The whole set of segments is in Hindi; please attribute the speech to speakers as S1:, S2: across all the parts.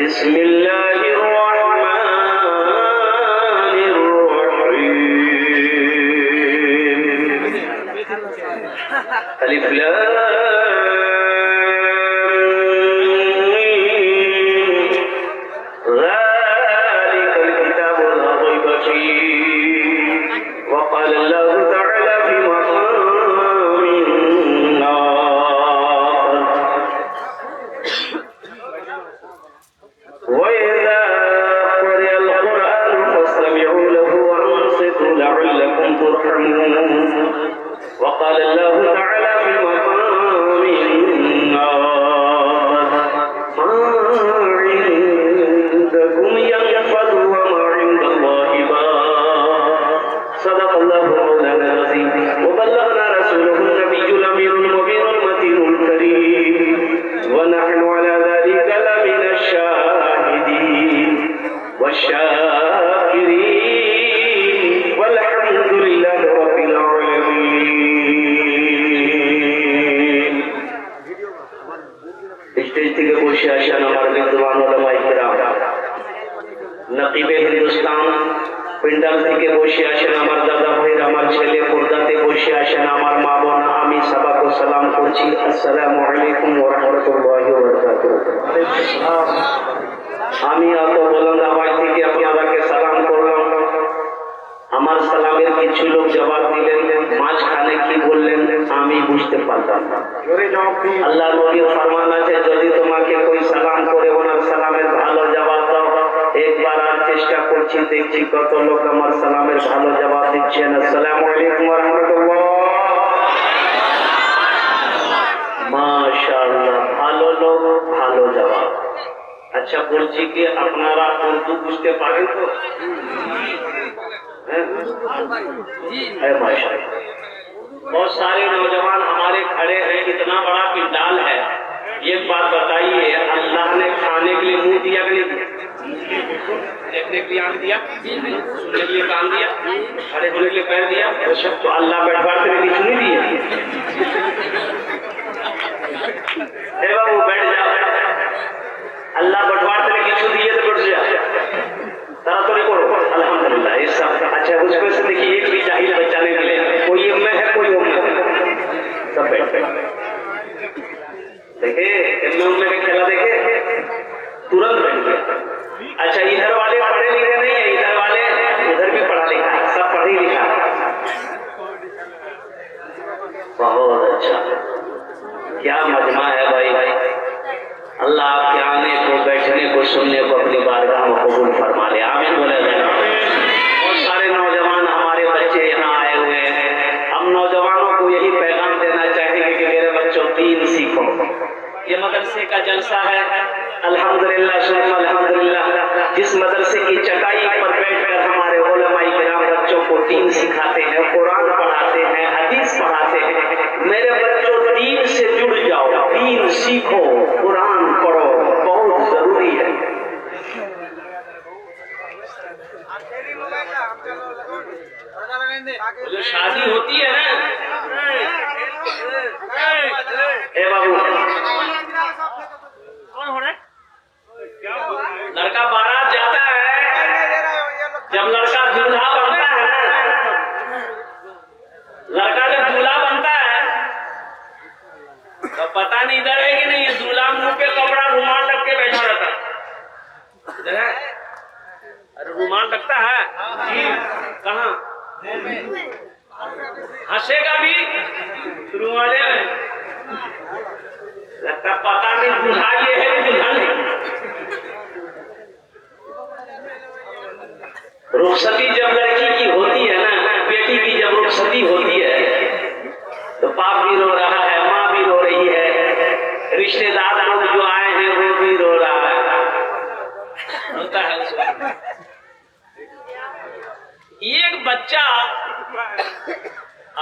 S1: बिस्मिल्लाहिर्रहमानिर्रहीम। अलिफ लाम ज़ालिकल किताबु ला रैब फीह व क़ाल अल्लाहु तआला फी मक़ामिन नार व इज़ा क़ुरिअल क़ुरआनु फस्तमि'ू लहु व अंसितू लअल्लकुम तुरहमून व क़ाल अल्लाहु तआला फी मक़ामिन नार स्टेज থেকে বসে আসেন আমার বিদ্বান উলামায়ে কিরাম, নকিবে হিন্দুস্তান পিন্ডাল থেকে বসে আসেন আমার দাদা ভাই, আমার ছেলে পর্দাতে বসে আসেন আমার মা বোন, আমি সবাইকে সালাম করছি। আসসালামু আলাইকুম ওয়া রাহমাতুল্লাহি ওয়া বারাকাতুহু। আমি অত বুলন্দ আওয়াজ থেকে আপনাদেরকে সালাম করলাম। আমার সালামের কিছু লোক জবাব দিলেন, মাঝখানে কি বললেন আমি বুঝতে পারলাম না। আল্লাহ নবীর ফরমান আছে, যদি তোমাকে কই সালাম করে ওনার সালামের ভালো জবাব দাও। একবার আর চেষ্টা করছি, দেখছি কত লোক আমার সালামের ভালো জবাব দিচ্ছেন। আসসালামু আলাইকুম ওয়া রাহমাতুল্লাহ। মাশাআল্লাহ, ভালো লোক, ভালো জবাব। আচ্ছা, বলছি কি আপনারা উর্দু বুঝতে পারেন তো? बहुत सारे नौजवान हमारे खड़े हैं, इतना बड़ा पंडाल है। एक बात बताइए, अल्लाह ने खाने के लिए मुंह दिया कि नहीं दिया? देखने के लिए आंख दिया, सुनने के लिए कान दिया, खड़े होने के लिए पैर दिया, तो अल्लाह बैठवाते ने कुछ नहीं दिया। बाबू बैठ जाओ, अल्लाह बैठवाते ने कुछ दिए तो बैठ जाओ, तारातरी करो अल्हम्दुलिल्लाह। इस सब अच्छा, उसमें से देखिए एक भी जाहिल बच्चा नहीं मिले, कोई में है कोई उम्र है, सब बैठ देखे उम्र का खेला, देखे तुरंत बैठ गया। अच्छा, इधर वाले पढ़े लिखे नहीं है, इधर वाले उधर भी पढ़ा लिखा है, सब पढ़ी लिखा है। बहुत अच्छा, क्या मजमा है भाई। अल्लाह आपके आने को, बैठने को, सुनने को अपनी बारगाह में कबूल फरमा ले। आमीन बोले जाना। बहुत सारे नौजवान हमारे बच्चे यहाँ आए हुए हैं। हम नौजवानों को यही पैगाम देना चाहेंगे कि मेरे बच्चों, दीन सीखो। ये मदरसे का जलसा है, अल्हम्दुलिल्लाह सुन्ना अल्हम्दुलिल्लाह। जिस मदरसे की चटाई पर बैठकर हमारे उलमाए किराम बच्चों को दीन सिखाते हैं, कुरान पढ़ाते हैं, हदीस पढ़ाते हैं। मेरे बच्चों, दीन से जुड़ जाओ, दीन सीखो, कुरान पढ़ो, बहुत जरूरी है। जो शादी होती है ना, ए बाबू, लड़का बारात जाता है, जब लड़का दूल्हा बनता है ना, लड़का जब दूल्हा बनता है तो पता नहीं इधर है कि नहीं, दूल्हा मुंह पे कपड़ा रुमाल रख के बैठा रहता है। इधर है, अरे रुमाल लगता है कहाँ? हंसेगा भी रुमाले में, लगता पता नहीं दूल्हा ये है कि दुल्हन है। रुखसती जब लड़की की होती है ना, बेटी की जब रुखसती होती है तो बाप भी रो रहा है, माँ भी रो रही है, रिश्तेदार लोग जो आए हैं वो भी रो रहा है, होता है उसको। एक बच्चा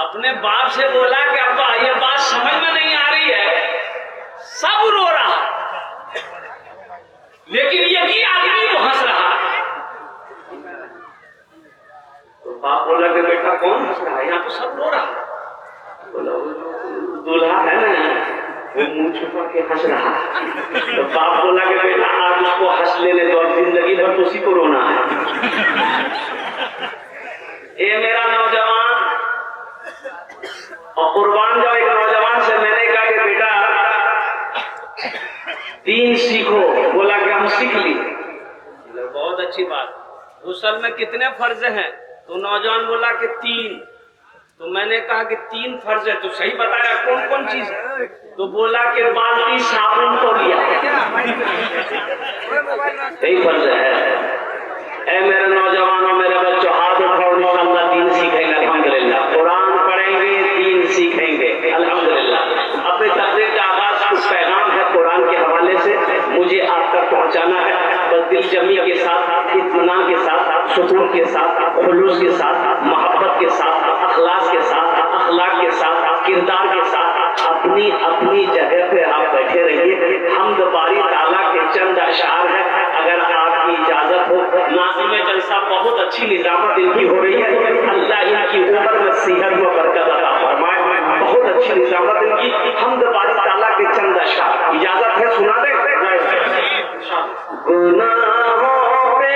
S1: अपने बाप से बोला कि अब्बा ये बात समझ में नहीं आ रही है, सब रो रहा, लेकिन यही आदमी वो हंस रहा। तो बाप बोला कि बेटा कौन हंस रहा है, यहाँ तो सब रो रहा। बोला दूल्हा है ना, वो मुंह छुपा के हंस रहा। तो बाप बोला कि बेटा आज उसको हंसने पूछने ने तो अब जिंदगी भर तो उसी को रोना है। ये मेरा नौजवान और कुर्बान जाओ, एक नौजवान से मैंने कहा कि बेटा दीन सीखो, बोला कि हम सीख ली। बहुत अच्छी बात। गुस्ल में कितने फर्ज हैं? तो नौजवान बोला कि 3। तो मैंने कहा कि 3 फर्ज है, तो सही बताया कौन कौन चीज है? तो बोला कि बाल्टी साबुन तो लिया, यही फर्ज है। ऐ मेरे नौजवानों, मेरे बच्चों, हाथ उठाओ, इंशाअल्लाह दीन सीखेंगे अल्हम्दुलिल्लाह। कुरान पढ़ेंगे, दीन सीखेंगे अल्हम्दुलिल्लाह। अपने तकरीर का आगाज कुछ पैगाम है कुरान के हवाले से मुझे आप तक पहुंचाना है। बस दिल जमी के साथ, इत्मीनान के साथ, सुकून के साथ, खुलूस के साथ, मोहब्बत के साथ, अखलास के साथ, अखलाक के साथ, किरदार के साथ अपनी अपनी जगह पे आप बैठे रहिए। हमद बारी ताला के चंद अशार है, अगर आपकी इजाजत हो। नाज़िम जलसा बहुत अच्छी निजामत इनकी हो रही है, अल्लाह इनकी उम्र में सेहत व बरकत अता फरमाए। बहुत अच्छी निजामत इनकी, हमद बारी ताला के चंद अशार। इजाजत है, सुना दे। गुनाहों पे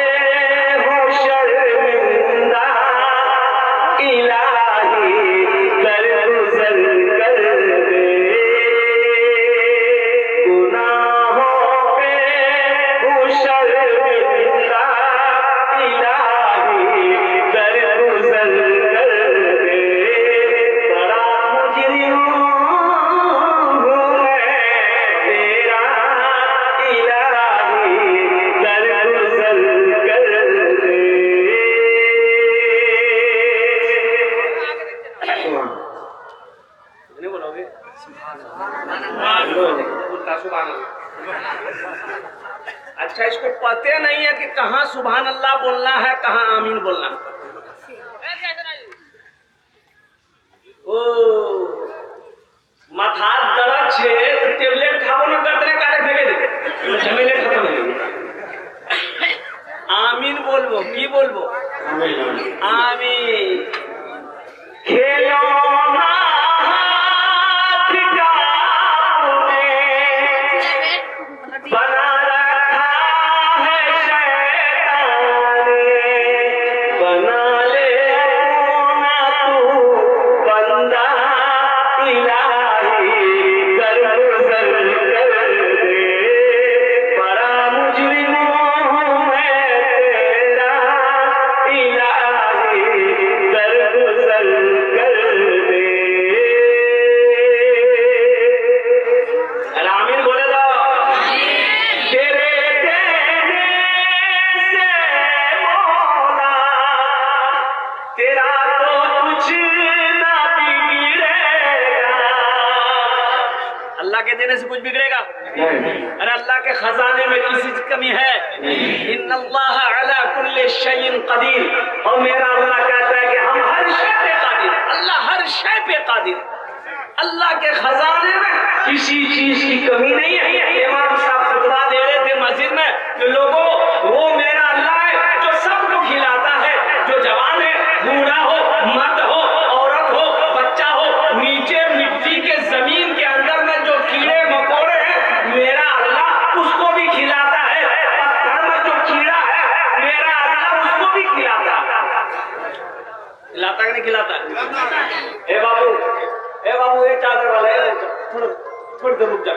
S1: हो शर्मिंदा इलाही दरगुजर कर दे, गुनाहों पे हो शर्मिंदा इलाही दरगुजर कर दे। बड़ा मुजरिम हूँ मैं तेरा इलाही दरगुजर कर दे। नहीं बोलोगे? अच्छा, इसको पता नहीं है कि कहाँ सुभान अल्लाह बोलना है, कहाँ आमीन बोलना है। ओ माथा दर्द छे टेबलेट खाबो न करते काटे फेंके दे, झमेले खत्म है। आमीन बोलबो, की बोलबो? आमीन। खेलो ना हाथ का बना रखा है शैतान ने, बना ले ना तू बंदा इलाही दरगुजर कर दे। बड़ा मुजरिम हूँ मैं तेरा इलाही दरगुजर कर दे। आमीन बोले दो। तेरे देने से मौला तेरा तो कुछ ना बिगड़ेगा। अल्लाह के देने से कुछ बिगड़ेगा? अरे अल्लाह के खजाने में किसी की कमी है? इन्नल्लाह अला कुल्ली शैइन कदीर। और मेरा अल्लाह कहता है कि हम हर शय पे कादिर। अल्लाह हर शय पे कादिर। अल्लाह के खजाने में किसी चीज की कमी नहीं है। इमाम साहब खुतबा दे रहे थे मस्जिद में कि लोगों, वो मेरा अल्लाह है जो सबको खिलाता है, जो जवान है, बूढ़ा हो, मर्द हो, औरत हो, बच्चा हो, नीचे मिट्टी के जमीन के अंदर में जो कीड़े मकोड़े हैं, मेरा अल्लाह उसको भी खिलाता है। पत्थर में जो कीड़ा है, मेरा अल्लाह उसको भी खिलाता है। खिलाता कि नहीं खिलाता? ए बाबू, ये चादर वाला है, थोड़ी देर रुक जा,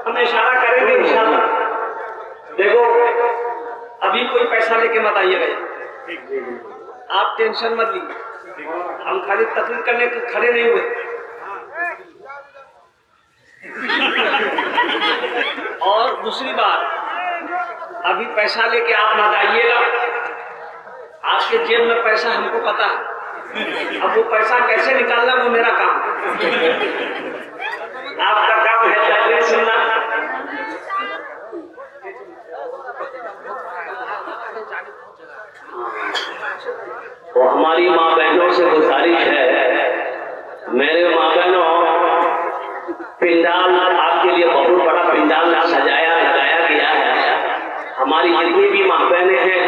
S1: हम इशारा करेंगे इंशाल्लाह। देखो, अभी कोई पैसा लेके मत आइएगा, आप टेंशन मत लीजिए, हम खाली तकलीफ करने के खड़े नहीं हुए। और दूसरी बात, अभी पैसा लेके आप मत आइएगा। आपके जेब में पैसा हमको पता है, अब वो पैसा कैसे निकालना वो मेरा काम। आपका काम है तकरीर सुनना। तो हमारी माँ बहनों से गुजारिश है, मेरे माँ बहनों, पिंडाल आपके लिए बहुत बड़ा पिंडाल सजाया लगाया गया है। हमारी जितनी भी माँ बहनें हैं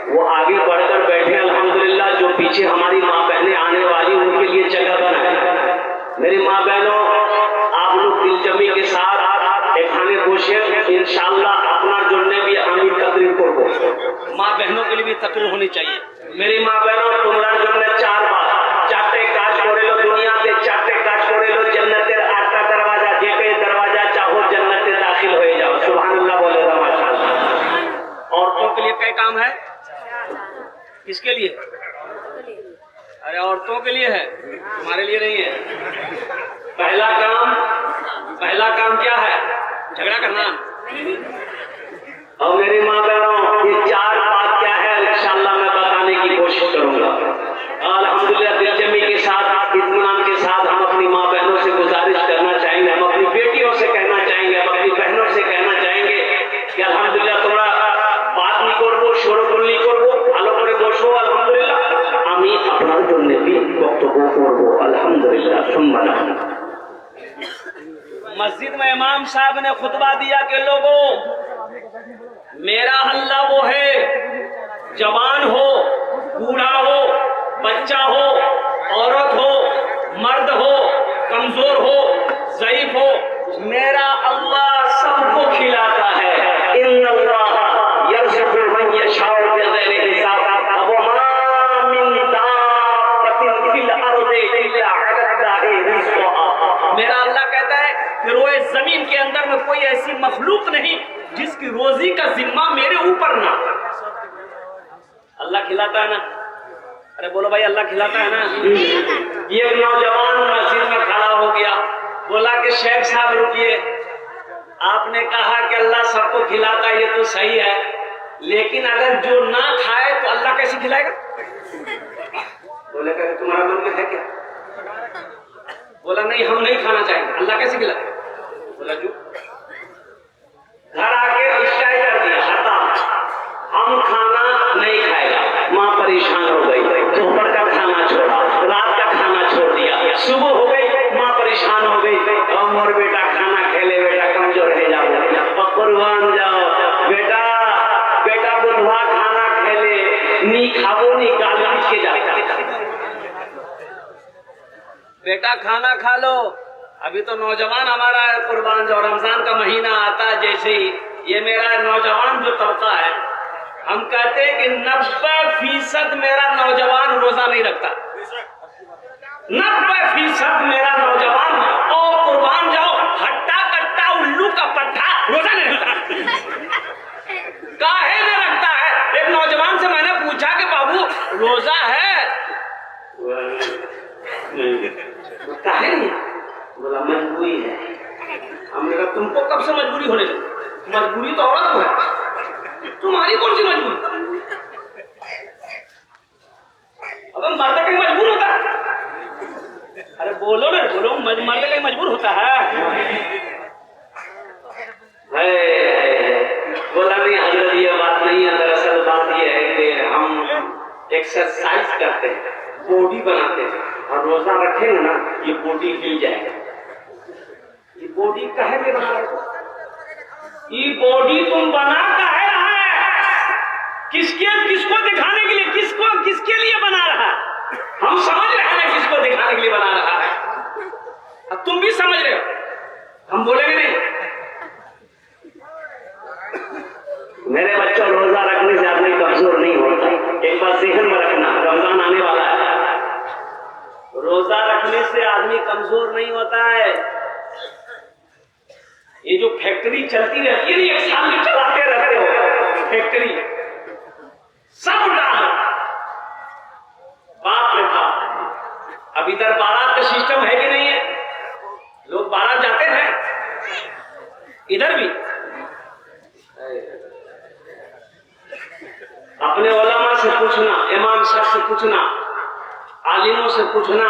S1: वो आगे बढ़कर बैठे अल्हम्दुलिल्लाह। जो पीछे हमारी माँ बहनें आने वाली उनके लिए जगह बनाए। मेरी माँ बहनों, आप लोग दिल जमी के साथ खाने गोशे इंशाअल्लाह अपना जुड़ने भी आमीन
S2: तकरीर होनी चाहिए।
S1: मेरी माँ बहनों তোমরা জন্য চারবার চারটে কাজ করে লো দুনিয়াতে চারটে কাজ করে লো জান্নাতের আটটা দরওয়াজা যেতে দরওয়াজা চাहो জান্নাতে दाखिल হয়ে যাও সুবহানাল্লাহ বলে দাও মাশাআল্लाह।
S2: औरतों के लिए क्या काम है? किसके लिए? अरे औरतों के लिए है, तुम्हारे लिए नहीं है।
S1: पहला काम क्या है?
S2: झगड़ा करना।
S1: और मेरी माँ बहनों ये चार बात क्या है इंशाअल्लाह मैं बताने की कोशिश करूंगा। अल्हम्दुलिल्लाह दिलजमी के साथ इत्मीनान के साथ हम अपनी माँ बहनों से गुजारिश करना चाहेंगे, हम अपनी बेटियों से कहना चाहेंगे, हम अपनी बहनों से कहना चाहेंगे कि अल्हम्दुलिल्लाह তোমরা बात नहीं করবো শোরগোল नहीं করবো ভালো করে বসো আলহামদুলিল্লাহ আমি আপনার জন্য भी বক্তব্য করব আলহামদুলিল্লাহ সুবহানাল্লাহ।
S2: मस्जिद में इमाम साहब ने खुतबा दिया कि लोगों मेरा हल्ला वो है जवान हो बूढ़ा हो बच्चा हो औरत हो मर्द हो कमजोर हो ज़ईफ हो मेरा अल्लाह सबको खिलाता है।
S1: इन्नल्लाह यर्ज़ुक़ु मन यशाउ बिग़ैरि हिसाब वमा मिन दाब्बतिन फिल अर्ज़ि इल्ला अलल्लाहि रिज़्क़ुहा।
S2: मेरा अल्लाह कहता है कि रोए जमीन के अंदर में कोई ऐसी मखलूक नहीं जिसकी रोजी का जिम्मा मेरे ऊपर ना। अल्लाह खिलाता है ना? अरे बोलो भाई अल्लाह खिलाता है ना?
S1: ये नौजवान मस्जिद में खड़ा हो गया
S2: बोला कि शेख साहब रुकिए, आपने कहा कि अल्लाह सबको खिलाता है ये तो सही है, लेकिन अगर जो ना खाए तो अल्लाह कैसे खिलाएगा?
S1: बोले कि तुम्हारा मन में है क्या?
S2: बोला नहीं हम नहीं खाना चाहेंगे, अल्लाह कैसे खिलाएगा? बोला जो
S1: घर आके इशारा कर दिया हटा हम खाना नहीं खाएगा। माँ परेशान हो गई, दोपहर का खाना छोड़ा, रात का खाना छोड़ दिया, सुबह हो गई माँ परेशान हो गई और बेटा खाना खेले बेटा कमजोर है जाओ कुर्बान जाओ बेटा बेटा बुधवा खाना खेले नी खाबो नी गाल के जाता
S2: बेटा खाना खा लो। अभी तो नौजवान हमारा कुर्बान जाओ रमजान का महीना आता है जैसे ही ये मेरा नौजवान जो तबका है हम कहते हैं कि 90% मेरा नौजवान रोजा नहीं रखता। 90% मेरा नौजवान और कुर्बान जाओ हट्टा कट्टा उल्लू का पट्टा रोजा नहीं रखता। काहे नहीं रखता है? एक नौजवान से मैंने पूछा कि बाबू रोजा है?
S1: काहे नहीं? बोला मजबूरी है।
S2: हमने कहा तुमको कब से मजबूरी होने लगी? मजबूरी तो औरत को है, तुम्हारी कौन सी मजबूरी? अब मर्द कहीं मजबूर होता है? अरे बोलो ना बोलो, मर्द कहीं मजबूर होता है?
S1: बोला नहीं हजरत ये बात नहीं है, दरअसल बात ये है कि हम एक्सरसाइज करते हैं बॉडी बनाते हैं और रोजा रखेंगे ना ये बॉडी हिल जाएगा। ये बॉडी काहे के बना रहे हो?
S2: ये बॉडी तुम बना काहे रहा है? किसको दिखाने के लिए, किसके लिए बना रहा है? हम समझ रहे हैं किसको दिखाने के लिए बना रहा है, अब तुम भी समझ रहे हो, हम बोलेंगे नहीं।
S1: मेरे बच्चों रोजा रखने से आदमी कमजोर नहीं होता। एक बार ज़हन में रखना रमजान आने वाला है।
S2: रोजा रखने से आदमी कमजोर नहीं होता है। ये जो फैक्ट्री चलती रहती है ना, एक साल में चलाते रहते हो फैक्ट्री, सब डालो बाप रे बाप। अब इधर बारात का सिस्टम है कि नहीं है? लोग बारात जाते हैं इधर भी।
S1: अपने उलमा से पूछना, इमाम साहब से पूछना, आलिमों से पूछना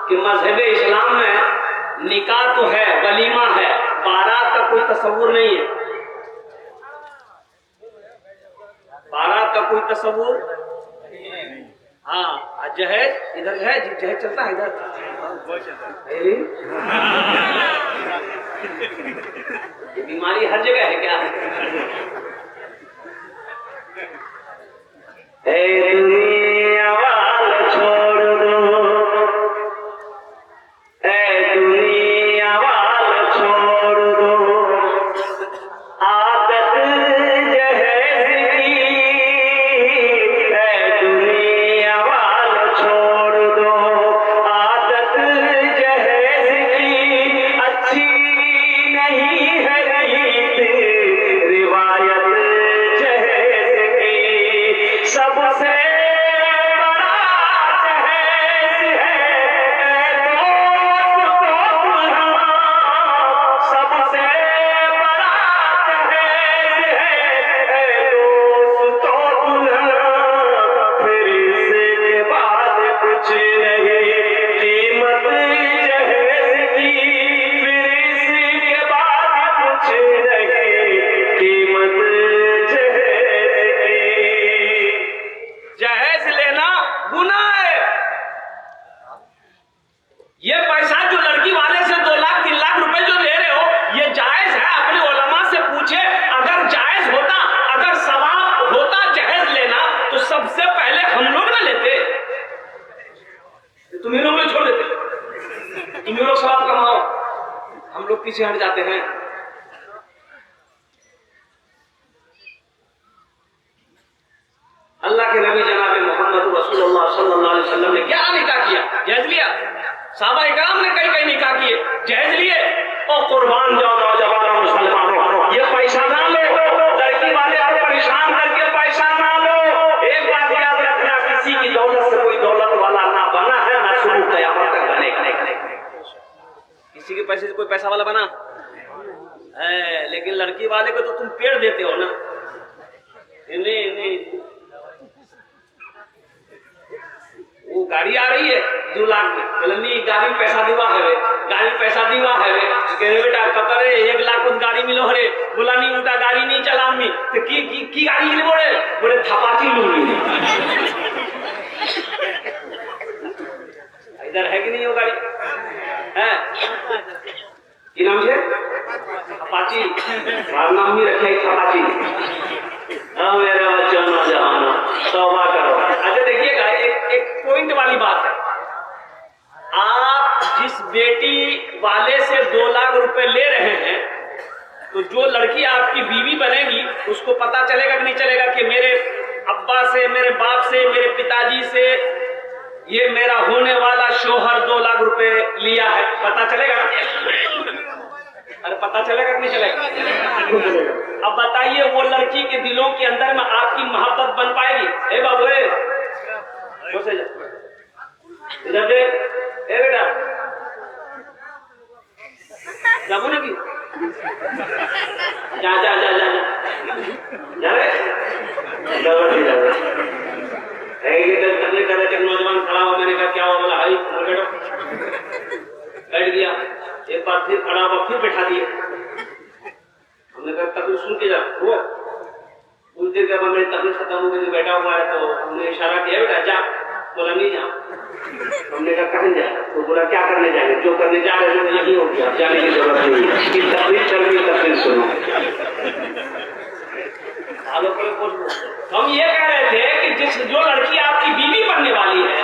S1: कि मजहब इस्लाम में निकाह तो है, वलीमा है, बारात का कोई तस्वुर नहीं है।
S2: बारात का कोई तस्वुर? हाँ जहेज इधर है, जहेज चलता है इधर।
S1: ये बीमारी हर जगह है क्या? दुनिया वाला छोड़ दो, दुनिया वाला छोड़ दो, आदत जहेज की
S2: पीछे हट जाते हैं। अल्लाह के नबी जनाब मोहम्मद रसूलुल्लाह सल्लल्लाहु अलैहि वसल्लम ने क्या निकाह किया? जहेज लिया। साहबा इकराम ने कई निकाह किए, जहेज लिए। और कुर्बान जाओ नौजवानों मुसलमानों, ये पैसा ना लो, लड़की वाले आप परेशान करके पैसा ना लो। एक बात याद रखना, किसी की दौलत से कोई दौलत वाला ना बना है, ना शुरू कयामत तक बनेगा। किसी के पैसे से कोई पैसा वाला बना है, लेकिन लड़की वाले को तो तुम पेड़ देते हो ना। नहीं, वो गाड़ी आ रही है 2 लाख में, बोले नहीं गाड़ी पैसा दीवा है, गाड़ी पैसा दीवा है। बेटा कतर 1 लाख उस गाड़ी मिलो हरे, बोला नहीं उनका गाड़ी नहीं चला मी तो की गाड़ी बोले थपाटी लू। इधर है कि नहीं वो गाड़ी है? की नाम है? अपाची। नाम ही रखे थपाची। मेरे बच्चों नौजवानों तौबा करो। अच्छा देखिएगा, एक पॉइंट वाली बात है। आप जिस बेटी वाले से 2 लाख रुपए ले रहे हैं, तो जो लड़की आपकी बीवी बनेगी उसको पता चलेगा कि नहीं चलेगा कि मेरे अब्बा से, मेरे बाप से, मेरे पिताजी से ये मेरा होने वाला शोहर 2 लाख रुपए लिया है? पता चलेगा? अरे पता चलेगा कि नहीं चलेगा? अब बताइए, वो लड़की के दिलों के अंदर में आपकी मोहब्बत बन पाएगी? ए बाबू इधर देख, ए बेटा जाबो ना की जा जा जा जा जा रे नौजवान खड़ा हुआ, मैंने कहा क्या हुआ? बोला भाई बैठ गया। एक बार फिर खड़ा हुआ, फिर बैठा दिया। हमने कहा तकलीफ सुन के जा। वो कुछ देर के बाद मेरी तकलीफ खत्म हो गई, बैठा हुआ है, तो हमने इशारा किया बेटा जा। बोला नहीं जा। हमने कहा कहीं जा? तो बोला क्या करने जाएंगे? जो करने जा रहे हैं यही हो गया, जाने की जरूरत नहीं। तकलीफ चल रही, तकलीफ सुनो। हम ये कह रहे थे कि जो लड़की आपकी बीवी बनने वाली है,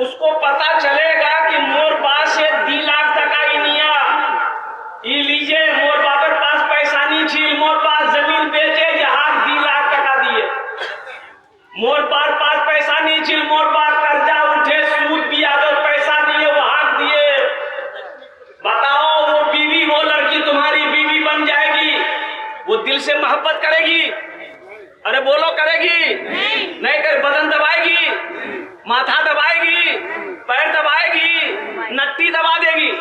S2: उसको पता चलेगा कि मोर पास 2 लाख टका ही नहीं ये लीजिए, मोर बापर पास पैसा नहीं छील, मोर पास जमीन बेचे जहां 2 लाख टका दिए, मोर बार पास पैसा नहीं छील, मोर बार कर्जा उठे, सूद ब्याज और पैसा दिए वहां दिए। बताओ, वो बीवी, वो लड़की तुम्हारी बीवी बन जाएगी, वो दिल से मोहब्बत करेगी? अरे बोलो, करेगी? नहीं कर, बदन दबाएगी, माथा दबाएगी, पैर दबाएगी, नट्टी दबा देगी।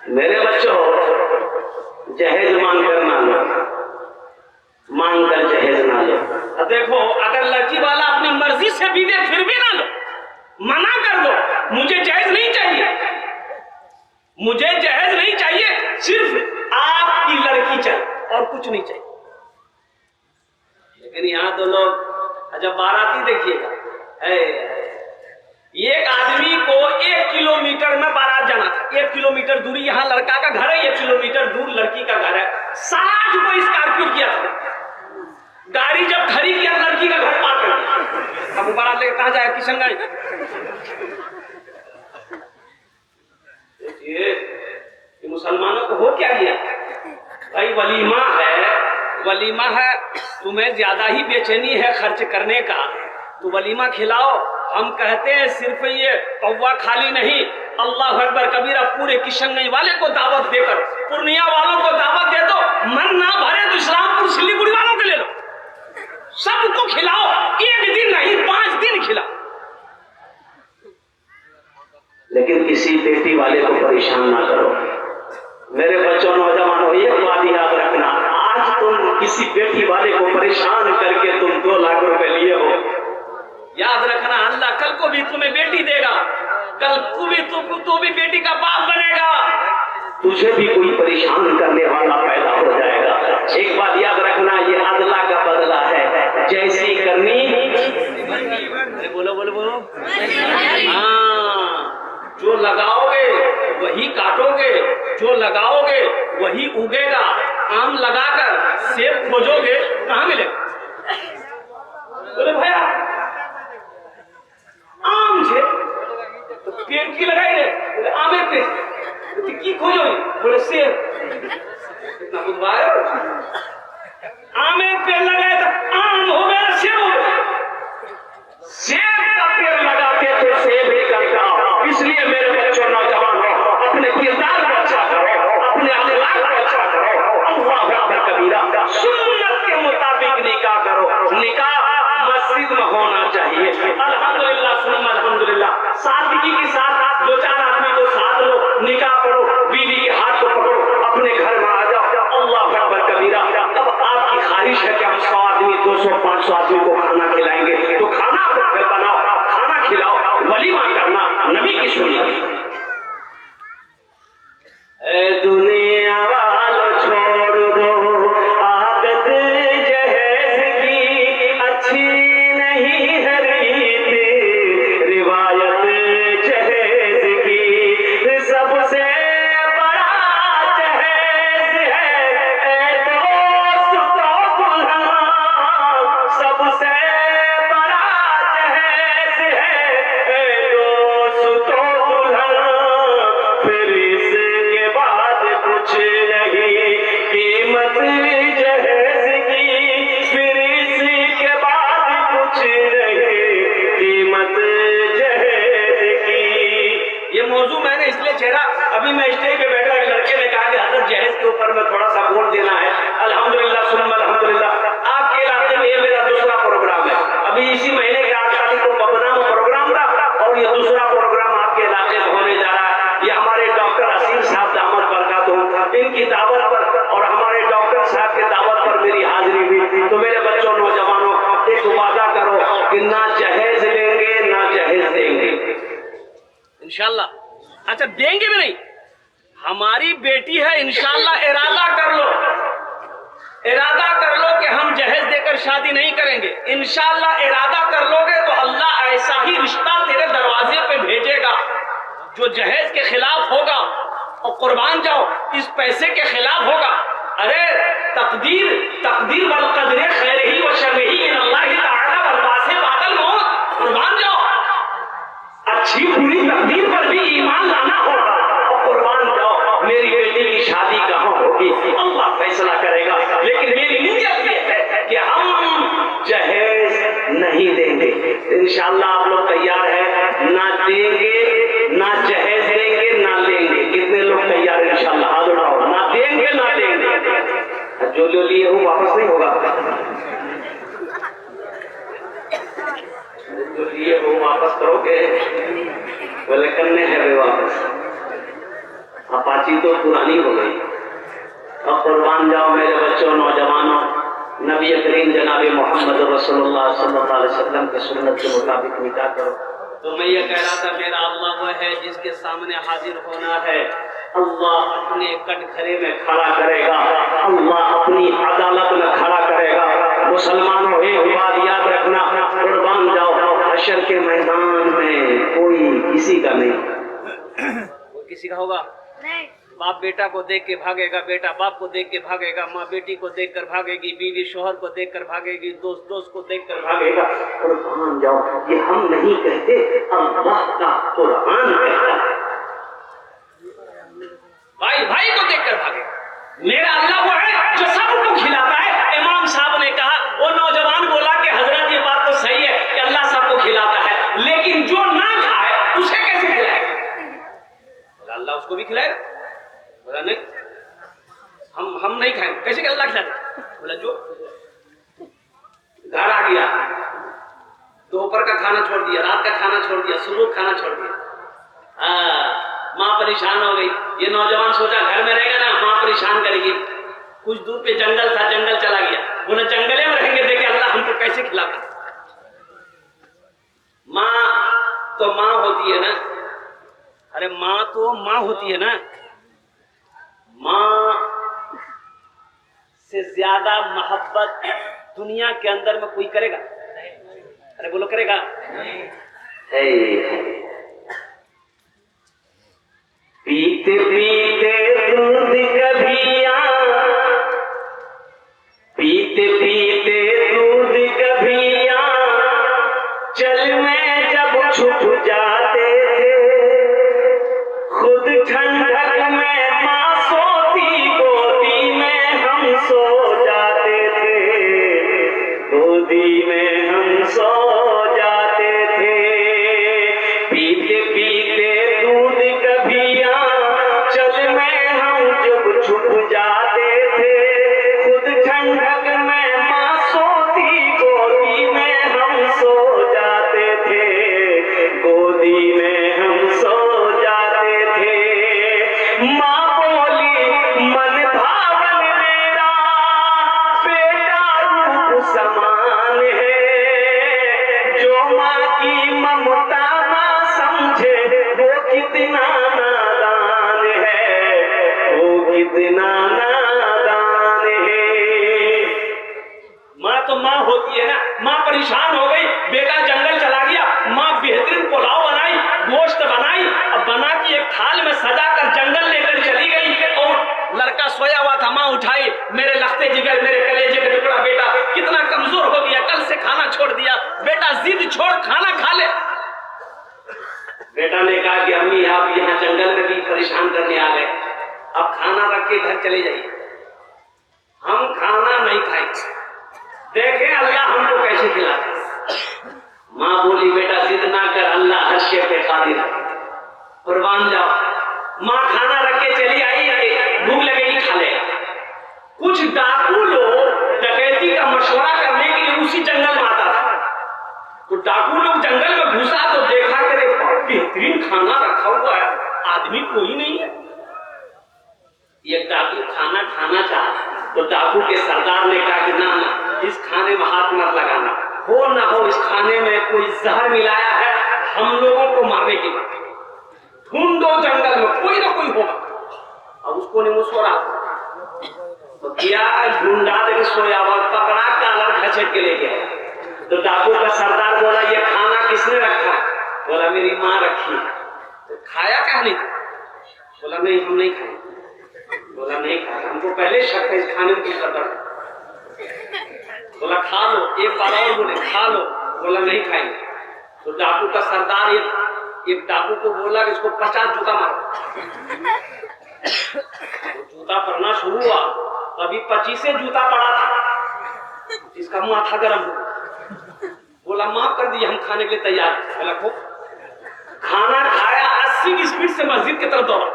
S2: मेरे बच्चों, जहेज मांग कर ना लो, मांग कर जहेज ना लो। अब देखो, अगर लड़की वाला अपनी मर्जी से भी दे फिर भी ना लो, मना कर दो, मुझे जहेज नहीं चाहिए, मुझे जहेज नहीं चाहिए, सिर्फ आपकी लड़की चाहिए और कुछ नहीं चाहिए। लेकिन यहाँ तो लोग, जब बाराती देखिएगा, एक आदमी को 1 किलोमीटर में बारात जाना था। 1 किलोमीटर दूरी, यहाँ लड़का का घर है, 1 किलोमीटर दूर लड़की का घर है। 60 को स्कॉर्पियो किया था। गाड़ी जब खड़ी किया, लड़की का घर पार कर दिया। अब बारात लेकर कहाँ जाए? किशनगंज। ये मुसलमानों को हो क्या गया भाई? वलीमा है, तुम्हें ज्यादा ही बेचैनी है खर्च करने का, तो वलीमा खिलाओ। हम कहते हैं सिर्फ ये पौवा खाली नहीं, अल्लाह अकबर कबीरा, पूरे किशनगंज वाले को दावत देकर, पूर्णिया वालों को दावत दे दो। मन ना भरे तो इस्लामपुर सिलीगुड़ी वालों के ले लो, सबको खिलाओ। 1 दिन नहीं, 5 दिन खिलाओ। लेकिन किसी बेटी वाले को परेशान ना करो। मेरे बच्चों, नौजवानों, ये बात याद रखना, आज तुम किसी बेटी वाले को परेशान करके तुम 2 लाख रुपए लिए हो, याद रखना अल्लाह कल को भी तुम्हें बेटी देगा, कल को भी तू भी बेटी का बाप बनेगा, तुझे भी कोई परेशान करने वाला पैदा हो जाएगा। एक बात याद रखना, ये अदला का बदला है, जैसी करनी। बोलो बोलो बोलो। हाँ, जो लगाओगे वही काटोगे, जो लगाओगे वही उगेगा। आम लगाकर सेब खोजोगे, कहाँ मिलेगा? बोले भैया आम से तो पेड़ की लगाई रे, बोले आमेर पेड़ की खोजो, बोले सेब। कितना बुधवार आमेर पेड़ लगाए तो आम हो गया, सेब हो गया। सेब का पेड़ लगाते तो सेब ही करता। इसलिए मेरे बच्चों नौजवान हो, अपने किरदार को अच्छा करो, अपने अखलाक को अच्छा करो। अल्लाह अकबर कबीरा, सुन्नत के मुताबिक निकाह करो। निकाह मस्जिद में होना चाहिए। अल्हम्दुलिल्लाह सुन्नत अल्हम्दुलिल्लाह। सादगी के साथ दो चार आदमी को साथ लो, निकाह पढ़ो, बीवी के हाथ को पकड़ो, अपने घर में आ जाओ। अल्लाह अकबर कबीरा। अब आपकी ख्वाहिश है कि हम 100 आदमी 200 500 आदमी को खाना खिलाएंगे, तो खाना बनाओ, खाना खिलाओ, वलीमा करना, नबी की सुन्नत। दुनिया वालों छोड़ दो आदत जहेज की, अच्छी नहीं है रीत रिवायत जहेज की। सबसे बड़ा जहेज है दोस्त तो दुल्हन, सबसे बड़ा जहेज है दोस्त तो दुल्हन। फिर इसके बाद कुछ नहीं कीमत जहेज की, फिर इसके बाद कुछ नहीं कीमत जहेज की। ये मौजू मैंने इसलिए छेड़ा, अभी मैं स्टेज पे बैठा, एक लड़के ने कहा कि हजरत जहेज के ऊपर में थोड़ा सा बोल देना है। अल्हम्दुलिल्लाह सुन्नत अल्हम्दुलिल्लाह। आपके इलाके में ये मेरा दूसरा प्रोग्राम है। अभी इसी महीने के 8 तारीख को पबना में प्रोग्राम था, और ये दूसरा प्रोग्राम आपके इलाके में होने जा रहा है। ये हमारे डॉक्टर असीम साहब दामद बरकातहू, इनकी दावत पर और हमारे डॉक्टर साहब के दावत पर मेरी हाजिरी हुई। तो मेरे बच्चों नौजवानों, एक वादा करो कि ना जहेज लेंगे ना जहेज देंगे, इंशाल्लाह। अच्छा, देंगे भी नहीं, हमारी बेटी है, इंशाल्लाह इरादा कर लो, इरादा कर लो कि हम जहेज देकर शादी नहीं करेंगे। इंशाल्लाह इरादा कर लोगे तो अल्लाह ऐसा ही रिश्ता तेरे दरवाजे पे भेजेगा जो जहेज के खिलाफ होगा। और कुर्बान जाओ, इस पैसे के खिलाफ होगा। अरे तकदीर तकदीर वल कदरे खैरिही व शर्रिही इनल्लाह तआला वल वासे बादल मौत। कुर्बान जाओ, अच्छी बुरी तकदीर पर भी ईमान लाना होगा। और कुर्बान जाओ, मेरी बेटी की शादी कहाँ होगी अल्लाह फैसला करेगा। लेकिन मेरी नीयत ये है कि हम जहेज नहीं देंगे। इंशाअल्लाह आप लोग तैयार हैं? ना देंगे, ना जहेज देंगे, ना लेंगे। कितने लोग तैयार हैं? इंशाअल्लाह हाथ उठाओ। ना देंगे ना लेंगे। जो जो लिए हो वापस नहीं होगा, जो लिए हो वापस करोगे, बोले करने हैं वे वापस। अपाची तो पुरानी हो गई। अब कुर्बान जाओ मेरे बच्चों नौजवानों, नबी करीम जनाब मोहम्मद रसूलुल्लाह सल्लल्लाहु अलैहि वसल्लम के सुन्नत के मुताबिक निकाह करो। तो मैं ये कह रहा था, मेरा अल्लाह वो है जिसके सामने हाजिर होना है। अल्लाह अपने कटघरे में खड़ा करेगा, अल्लाह अपनी अदालत में खड़ा करेगा। मुसलमानों एक बात याद रखना, कुर्बान जाओ, हशर के मैदान में कोई किसी का नहीं, कोई किसी का होगा नहीं। बाप बेटा को देख के भागेगा, बेटा बाप को देख के भागेगा, माँ बेटी को देख कर भागेगी, बीवी शोहर को देख कर भागेगी, दोस्त दोस्त को देख कर भागेगा। कुर्बान जाओ, ये हम नहीं कहते, अल्लाह का कुरान कहता है। भाई भाई को देख कर भागेगा। मेरा अल्लाह वो है जो सबको खिलाता है। इमाम साहब ने कहा, वो नौजवान बोला कि हजरत ये बात तो सही है कि अल्लाह सबको खिलाता है, लेकिन जो ना खाए उसे कैसे खिलाएगा? अल्लाह उसको भी खिलाएगा? बोला नहीं, हम नहीं खाएंगे। कैसे कि अल्लाह खिलाता? बोला जो घर आ गया, दोपहर का खाना छोड़ दिया, रात का खाना छोड़ दिया, सुबह खाना छोड़ दिया, माँ परेशान हो गई। ये नौजवान सोचा घर में रहेगा ना, माँ परेशान करेगी। कुछ दूर पे जंगल था, जंगल चला गया। बोला जंगले में रहेंगे, देखे अल्लाह हमको कैसे खिलाता। माँ तो माँ होती है ना, अरे माँ तो माँ होती है ना। माँ से ज्यादा मोहब्बत दुनिया के अंदर में कोई करेगा? अरे बोलो, करेगा? पीते पीते दूध कभिया, पीते पीते दूध कभिया, चल में जब छुप जाते थे, चले जाइए, हम खाना नहीं खाएंगे। देखें अल्लाह हमको कैसे खिलाता। माँ बोली बेटा जिद ना कर, अल्लाह हर शे पे कादिर है, कुर्बान जाओ। माँ खाना रख के चली आई, भूख लगेगी खा ले। कुछ डाकू लोग डकैती का मशवरा करने के लिए उसी जंगल में आता था। तो डाकू लोग जंगल में घुसा तो देखा करे बेहतरीन खाना रखा हुआ है, आदमी कोई नहीं है। ये डाकू खाना खाना चाहा तो डाकू के सरदार ने कहा कि ना ना, इस खाने में हाथ मत लगाना, हो ना हो इस खाने में कोई जहर मिलाया है हम लोगों को मारने के लिए। ढूंढो जंगल में, कोई ना कोई होगा। अब उसको ने मशवरा तो क्या ढूंढा दे, सोया पकड़ा, कालर घसीट के ले गया। तो डाकू का सरदार बोला ये खाना किसने रखा? बोला मेरी माँ रखी। तो खाया क्या नहीं? बोला नहीं हम नहीं खाए। बोला नहीं खाया, हमको पहले शक है इस खाने में कुछ गड़बड़ है। बोला खा लो, एक बार और बोले खा लो। बोला नहीं खाएंगे। तो डाकू का सरदार एक डाकू को बोला कि इसको 50 जूता मारो। जूता पड़ना शुरू हुआ, अभी 25 जूता पड़ा था, इसका माथा गर्म हो। बोला माफ कर दिए, हम खाने के लिए तैयार। बोला खूब खाना खाया, 80 की स्पीड से मस्जिद की तरफ दौड़ा।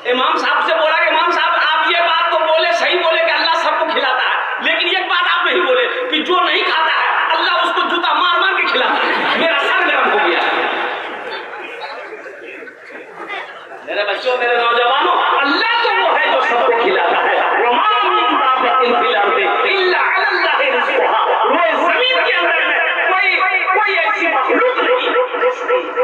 S2: इमाम साहब से बोला कि इमाम साहब आप ये बात तो बोले, सही बोले कि अल्लाह सबको खिलाता है, लेकिन एक बात आप नहीं बोले कि जो नहीं खाता है अल्लाह उसको जूता मार मार के खिलाता है। मेरा सर गर्म हो गया। मेरे बच्चों, मेरे नौजवानों, अल्लाह तो वो है जो सबको खिलाता है। जमीन के अंदर में कोई ऐसी मखलूक नहीं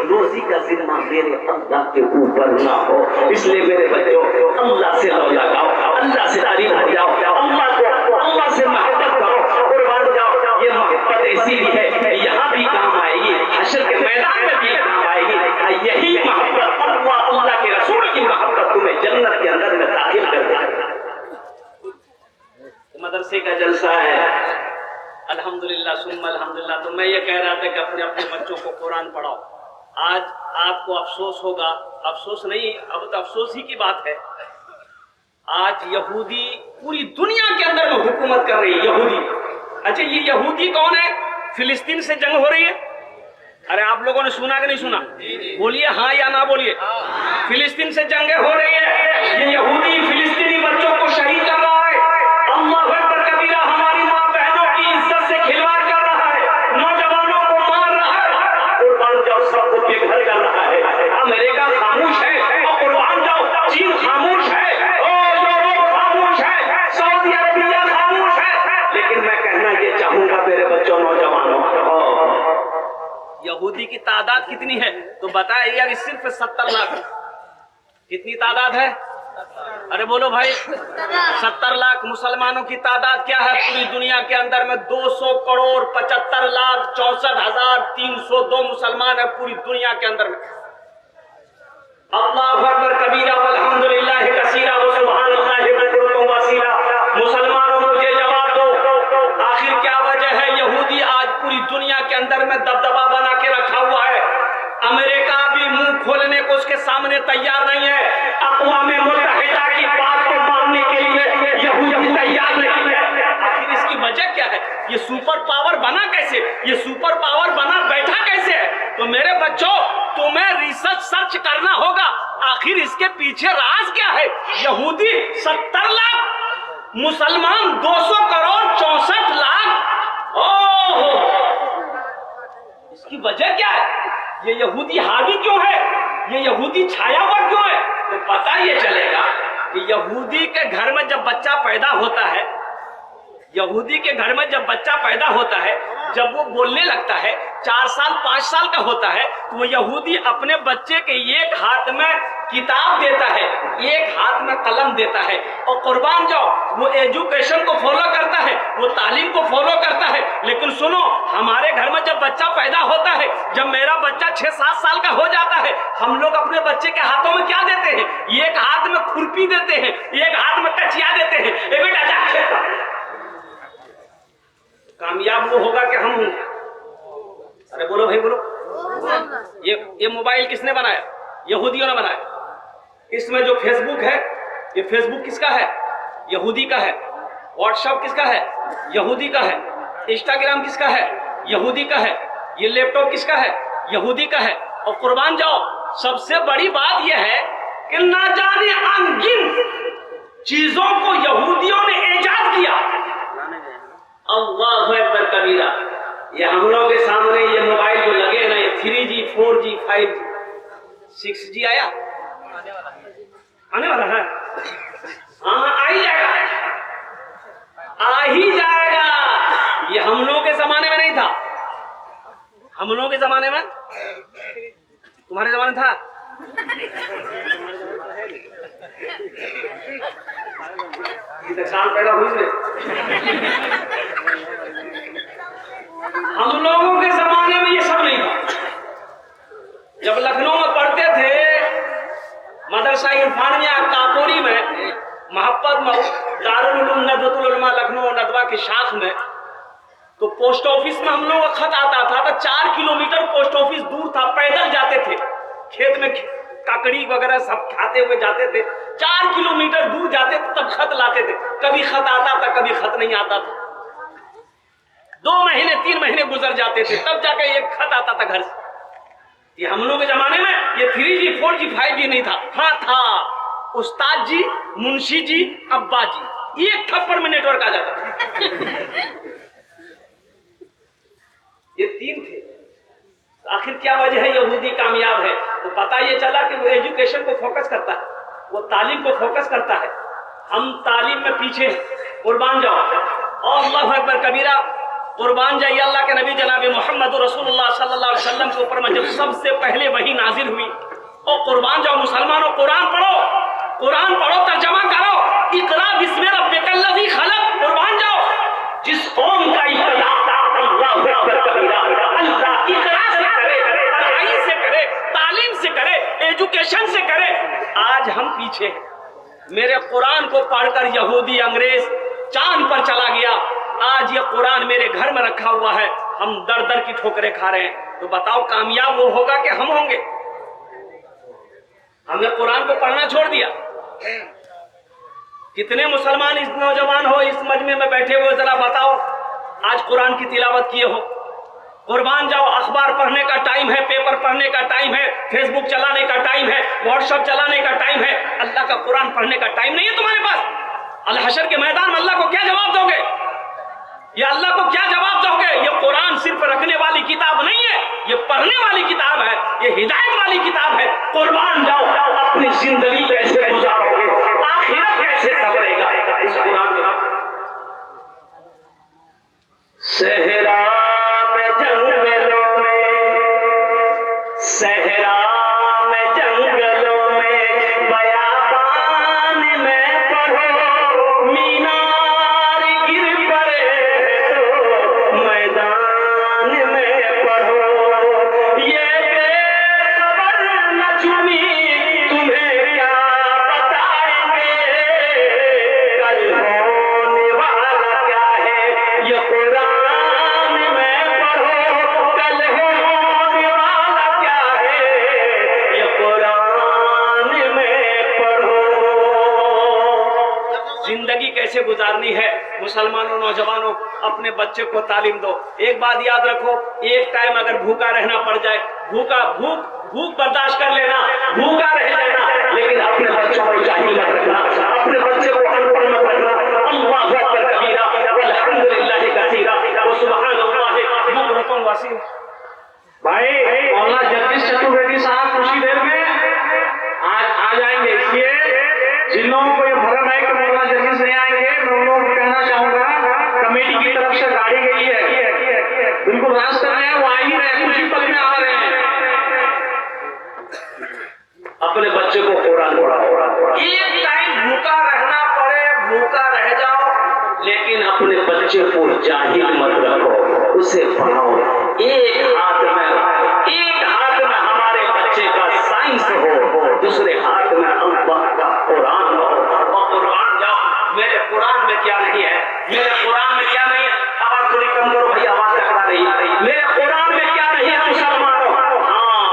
S2: रोजी का जिम्मा मेरे अल्लाह के ऊपर ना हो। इसलिए मेरे बच्चों अल्लाह से लो लगाओ, अल्लाह से तारीफ हो जाओ, अल्लाह से मोहब्बत करो, कुर्बान जाओ। ये मोहब्बत ऐसी भी है यहाँ भी काम आएगी, हश्र के मैदान में भी काम आएगी। यही मोहब्बत अल्लाह के रसूल की मोहब्बत तुम्हें जन्नत के अंदर में दाखिल कर देगी। मदरसे का जलसा है, अल्हम्दुलिल्लाह सुम्मा अल्हम्दुलिल्लाह। तो मैं ये कह रहा था कि अपने अपने बच्चों को कुरान पढ़ाओ। आज आपको अफसोस होगा, अफसोस नहीं, अब तो अफसोस ही की बात है। आज यहूदी पूरी दुनिया के अंदर में हुकूमत कर रही है, यहूदी। अच्छा ये यहूदी कौन है? फिलिस्तीन से जंग हो रही है। अरे आप लोगों ने सुना कि नहीं सुना? बोलिए हाँ या ना बोलिए। फिलिस्तीन से जंगें हो रही है, ये यहूदी फिलिस्तीनी बच्चों को शहीद कर रहा है। अल्लाहू अकबर कबीरा, हमारी माँ बहनों की इज्जत से खिलवाड़ कर रहा है, नौजवानों को मार रहा है, कुर्बान जाओ सबको बेघर कर रहा है। अमेरिका खामोश है और कुर्बान जाओ चीन खामोश है, यूरोप खामोश है, सऊदी अरबिया खामोश है। लेकिन मैं कहना ये चाहूंगा मेरे बच्चों, नौजवानों, यहूदी की तादाद कितनी है? तो बताया यार सिर्फ 70 लाख। कितनी तादाद है? अरे बोलो भाई, 70 लाख। मुसलमानों की तादाद क्या है पूरी दुनिया के अंदर में? 200 करोड़ 75 लाख 64,302 मुसलमान है पूरी दुनिया के अंदर में। अल्लाहु अकबर कबीरा वल्हम्दुलिल्लाह कसीरा व सुब्हानल्लाह बुक्रतुम वसीला। मुसलमानों मुझे जवाब दो, आखिर क्या वजह है यहूदी आज पूरी दुनिया के अंदर में दबदबा बना के रखा हुआ है? अमेरिका भी मुंह खोलने को उसके सामने तैयार नहीं है। अक़वाम मुत्तहिदा की बात को मानने के लिए यहूदी तैयार नहीं है। आखिर इसकी वजह क्या है? ये सुपर पावर बना कैसे? ये सुपर पावर बना बैठा कैसे है? तो मेरे बच्चों, तुम्हें रिसर्च सर्च करना होगा, आखिर इसके पीछे राज क्या है। यहूदी 70 लाख, मुसलमान 200 करोड़ 64 लाख। ओहो, इसकी वजह क्या है? ये यहूदी हावी क्यों है? ये यहूदी छाया हुआ क्यों है? तो पता ये चलेगा कि यहूदी के घर में जब बच्चा पैदा होता है, यहूदी के घर में जब बच्चा पैदा होता है, जब वो बोलने लगता है, 4 साल 5 साल का होता है, तो वो यहूदी अपने बच्चे के एक हाथ में किताब देता है, एक हाथ में कलम देता है, और कुर्बान जाओ वो एजुकेशन को फॉलो करता है, वो तालीम को फॉलो करता है। लेकिन सुनो, हमारे घर में जब बच्चा पैदा होता है, जब मेरा बच्चा 6-7 साल का हो जाता है, हम लोग अपने बच्चे के हाथों में क्या देते हैं? एक हाथ में खुरपी देते हैं, एक हाथ में कचिया देते हैं। ए बेटा जा खेल। कामयाब वो होगा कि हम। अरे बोलो भाई बोलो। ये मोबाइल किसने बनाया? यहूदियों ने बनाया। इसमें जो फेसबुक है, ये फेसबुक किसका है? यहूदी का है, व्हाट्सएप किसका है, यहूदी का है, इंस्टाग्राम किसका है, यहूदी का है, ये लैपटॉप किसका है, यहूदी का है। और कुर्बान जाओ, सबसे बड़ी बात यह है कि ना जाने अनगिनत चीजों को यहूदियों ने ईजाद किया। अल्लाहु अकबर कबीरा। ये हम लोग के सामने ये मोबाइल जो लगे ना, ये 3G 4G 5G 6G आया, आने वाला है। हाँ, आ ही जाएगा, आ ही जाएगा। ये हम लोग के जमाने में नहीं था, हम लोग के जमाने में, तुम्हारे जमाने था। साल पैदा हुई से हम लोगों के जमाने में ये सब नहीं था। जब लखनऊ में पढ़ते थे मदरसा इरफानिया काकोरी में, महब्बत दारुल उलूम नदवतुल उलमा लखनऊ नदवा की शाख में, तो पोस्ट ऑफिस में हम लोग का खत आता था तो 4 किलोमीटर पोस्ट ऑफिस दूर था, पैदल जाते थे, खेत में काकड़ी वगैरह सब खाते हुए जाते थे, 4 किलोमीटर दूर जाते थे तब खत लाते थे। कभी खत आता था, कभी खत नहीं आता था, 2 महीने 3 महीने गुजर जाते थे, तब जाकर एक खत आता था घर से। ये हम लोग के जमाने में ये 3G 4G 5G नहीं था। हाँ था, उस्ताद जी, मुंशी जी, अब्बा जी, एक थप्पड़ में नेटवर्क आ जाता था। ये 3 थे। आखिर क्या वजह है यहूदी कामयाब है? तो पता ये चला कि वो एजुकेशन को फोकस करता है, वो तालीम को फोकस करता है। हम तालीम में पीछे। कुर्बान जाओ, अल्लाहु अकबर कबीरा। कुर्बान जाइए अल्लाह के नबी जनाब मोहम्मद रसूलुल्लाह सल्लल्लाहु अलैहि वसल्लम के ऊपर में जब सबसे पहले वही नाजिल हुई, और कुर्बान जाओ मुसलमानों, कुरान पढ़ो, कुरान पढ़ो, तर्जमा करो। इकरा बिस्मि रब्बिकल्लज़ी खलक़। कुर्बान जाओ, जिस कौम का इब्तिदा अल्लाहु अकबर कबीरा, अल्लाह इकरा से करे, पढ़ाई से करे, तालीम से करे, एजुकेशन से करे। आज हम पीछे हैं। मेरे कुरान को पढ़कर यहूदी अंग्रेज चांद पर चला गया, आज ये कुरान मेरे घर में रखा हुआ है, हम दर दर की ठोकरें खा रहे हैं। तो बताओ कामयाब वो होगा कि हम होंगे? हमने कुरान को पढ़ना छोड़ दिया। कितने मुसलमान इस नौजवान हो इस मजमे में बैठे हुए, जरा बताओ आज कुरान की तिलावत किए हो? कुर्बान जाओ, अखबार पढ़ने का टाइम है, पेपर पढ़ने का टाइम है, फेसबुक चलाने का टाइम है, व्हाट्सएप चलाने का टाइम है, अल्लाह का कुरान पढ़ने का टाइम नहीं है तुम्हारे पास। अल हशर के मैदान में अल्लाह को क्या जवाब दोगे? ये अल्लाह को क्या जवाब दोगे? ये कुरान सिर्फ रखने वाली किताब नहीं है, ये पढ़ने वाली किताब है, ये हिदायत वाली किताब है। कुर्बान जाओ, अपनी जिंदगी कैसे गुजारोगे, आखिरत कैसे संवरेगा इस कुरान में। सहरा में जंगलों में, सहरा में जंगलों में, बयाबान में पढ़ो, मीनार गिर पड़े तो मैदान में पढ़ो। ये बेखबर नजूमी तुम्हें क्या बताएंगे, कल होने वाला क्या है, ये कुरान में पढ़ो, कल होने वाला क्या है, ये कुरान में पढ़ो। जिंदगी कैसे गुजारनी है मुसलमानों, नौजवानों, अपने बच्चे को तालीम दो। एक बात याद रखो, एक टाइम अगर भूखा रहना पड़ जाए, भूख बर्दाश्त कर लेना, भूखा रह जाना, लेकिन अपने बच्चों को जाहिल मत रखना, अपने बच्चे को अनपढ़ मत रखना। अल्लाहु अकबर कबीरा वल्हम्दुलिल्लाहि कसीरा व सुब्हानल्लाहि बुकरतन वसीला। भाई मौलाना जगदीश चतुर्वेदी साहब कुछ ही देर में आ जाएंगे, इसलिए जिन लोगों को ये भ्रम है कि मौलाना जगदीश नहीं आएंगे, मैं उन लोगों को कहना चाहूंगा कमेटी की तरफ से गाड़ी गई है, बिल्कुल रास्ते में है, वो आ ही रहे, कुछ ही पल में आ रहे हैं। अपने बच्चे को कुरान पढ़ाओ, एक टाइम भूखा रहना पड़े भूखा रह जाओ, लेकिन अपने बच्चे को जाहिल मत रखो, उसे पढ़ाओ। एक हाथ में हमारे बच्चे का साइंस हो, दूसरे हाथ में अल्लाह का कुरान हो। और कुरान जाओ, मेरे कुरान में क्या नहीं है, मेरे कुरान में क्या नहीं है। आवाज थोड़ी कम करो भाई, आवाज टकरा रही है। मेरे कुरान में क्या नहीं है मुसलमानों? हाँ,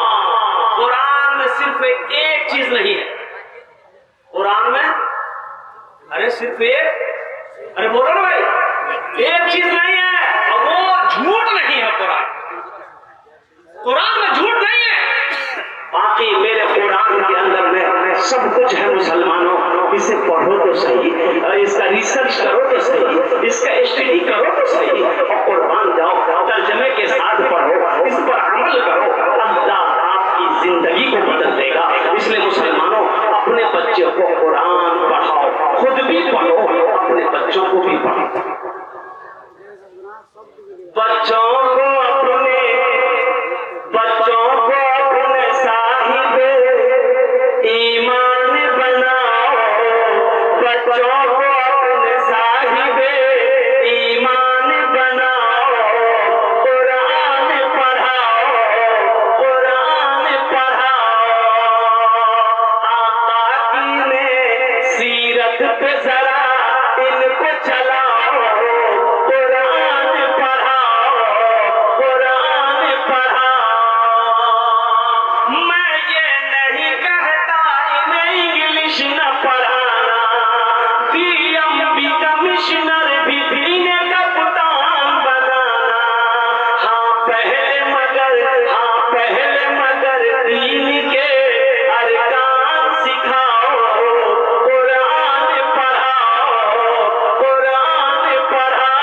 S2: कुरान में सिर्फ एक चीज नहीं है। कुरान में अरे सिर्फ एक, अरे बोलो ना भाई, एक चीज नहीं है, और वो झूठ नहीं है। कुरान में झूठ नहीं है।
S1: बाकी मेरे कुरान के अंदर में सब कुछ है मुसलमानों, इसे पढ़ो तो सही, इसका रिसर्च करो तो सही, इसका स्टडी करो तो सही, और कुरान जाओ तर्जमे के साथ पढ़ो, इस पर अमल करो, अल्लाह आपकी जिंदगी को बदल देगा। इसलिए मुसलमानों, अपने बच्चों को कुरान पढ़ाओ, खुद भी पढ़ो, अपने बच्चों को भी पढ़ाओ। बच्चों को अपने साहिब ईमान बनाओ, बच्चों को अपने साहिब ईमान बनाओ, कुरान पढ़ाओ, कुरान पढ़ाओ। आका की ने सीरत पे जरा इनको चलाओ, कुरान पढ़ाओ, कुरान पढ़ाओ। मैं ये नहीं कहता इन्हें इंग्लिश न पढ़ाना, DMV कमिश्नर भी इन्हें कप्तान बनाना। हाँ पहले मगर दीन के अरकान सिखाओ, कुरान पढ़ाओ, कुरान पढ़ाओ।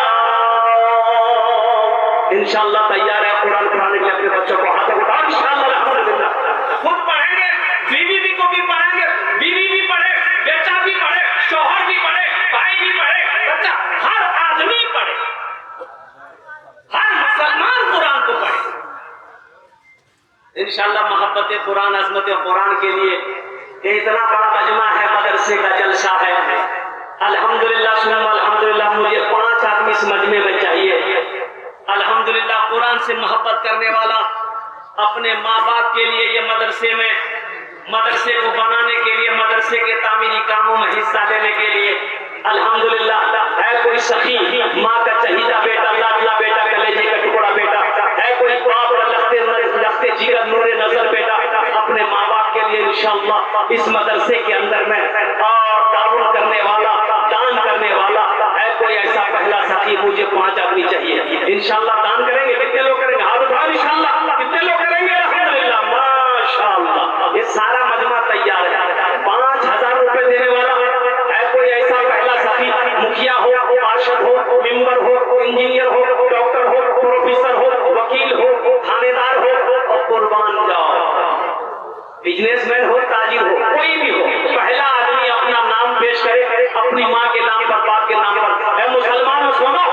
S1: इंशाअल्लाह तैयार है कुरान पढ़ाने के लिए अपने बच्चों को, हाथों को उठाओ इंशाअल्लाह, अल्हम्दुलिल्लाह।
S2: खुद पढ़ेंगे, बीवी को भी पढ़ेंगे, बीवी भी पढ़े, बेटा भी पढ़े, शौहर भी पढ़े, भाई भी पढ़े, बच्चा, हर आदमी पढ़े, हर मुसलमान कुरान को पढ़े। इंशाअल्लाह मोहब्बत कुरान, अज़मत कुरान के लिए ये इतना बड़ा मजमा है, मदरसे का जलसा है। अल्हम्दुलिल्लाह सुन्नत अल्हम्दुलिल्लाह, मुझे 5 आदमी इस मजमे में चाहिए। अल्हम्दुलिल्लाह कुरान से मोहब्बत करने वाला, अपने माँ बाप के लिए ये मदरसे को बनाने के लिए, मदरसे के तामीरी कामों में हिस्सा लेने के लिए अल्हम्दुलिल्लाह है कोई सखी, माँ का चहीदा बेटा, लाडला बेटा, कलेजे का टुकड़ा बेटा, है कोई बाप लखते जिगर नूरे नजर बेटा, अपने माँ बाप के लिए इंशाअल्लाह इस मदरसे के अंदर में और ताउन करने वाला, दान करने वाला है कोई ऐसा पहला सखी, मुझे 5 आदमी चाहिए। इंशाअल्लाह दान करेंगे, कितने लोग करेंगे? हाथ उठाओ इंशाअल्लाह, कितने लोग करेंगे? अल्हम्दुलिल्लाह माशाअल्लाह, ये सारा मजमा तैयार है। 5000 रुपए देने वाला है कोई ऐसा पहला सखी, मुखिया हो, पार्षद हो, मेंबर हो, इंजीनियर हो, डॉक्टर हो, प्रोफेसर हो, वकील हो, थानेदार हो, और कुर्बान जाओ, बिजनेसमैन हो, ताजिर हो, कोई भी हो, पहला आदमी अपना नाम पेश करे, अपनी माँ के नाम पर, बाप के नाम पर। है मुसलमानों सुनो,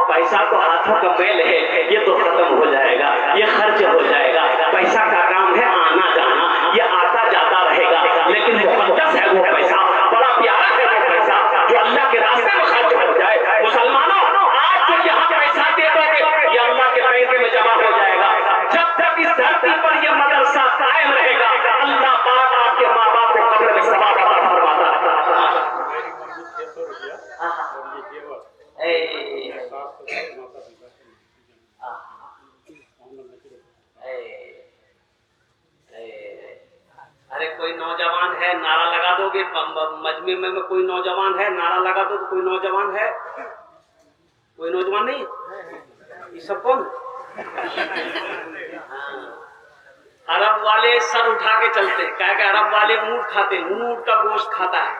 S2: पैसा तो हाथों का बैल है, ये तो खत्म हो जाएगा, ये खर्च हो जाएगा। पैसा का काम है आना जाना, ये आता जाता रहेगा, लेकिन मुकद्दस है वो पैसा, बड़ा प्यारा है वो पैसा, जो अल्लाह के रास्ते में खर्च हो जाए। मुसलमानों, आज जो यहाँ पैसा दे दोगे, ये अल्लाह के बैंक में जमा हो जाएगा। जब तक इस धरती पर यह मदरसा कायम रहेगा, अल्लाह पाक आपके माँ बाप को कब्र में सवाब अता फरमाता है। अरे कोई नौजवान है, नारा लगा दोगे? मजमे में कोई नौजवान है, नारा लगा दो। कोई नौजवान है? कोई नौजवान नहीं? ये सब कौन? अरब वाले सर उठा के चलते, क्या कि अरब वाले ऊंट खाते, ऊंट का गोश्त खाता है,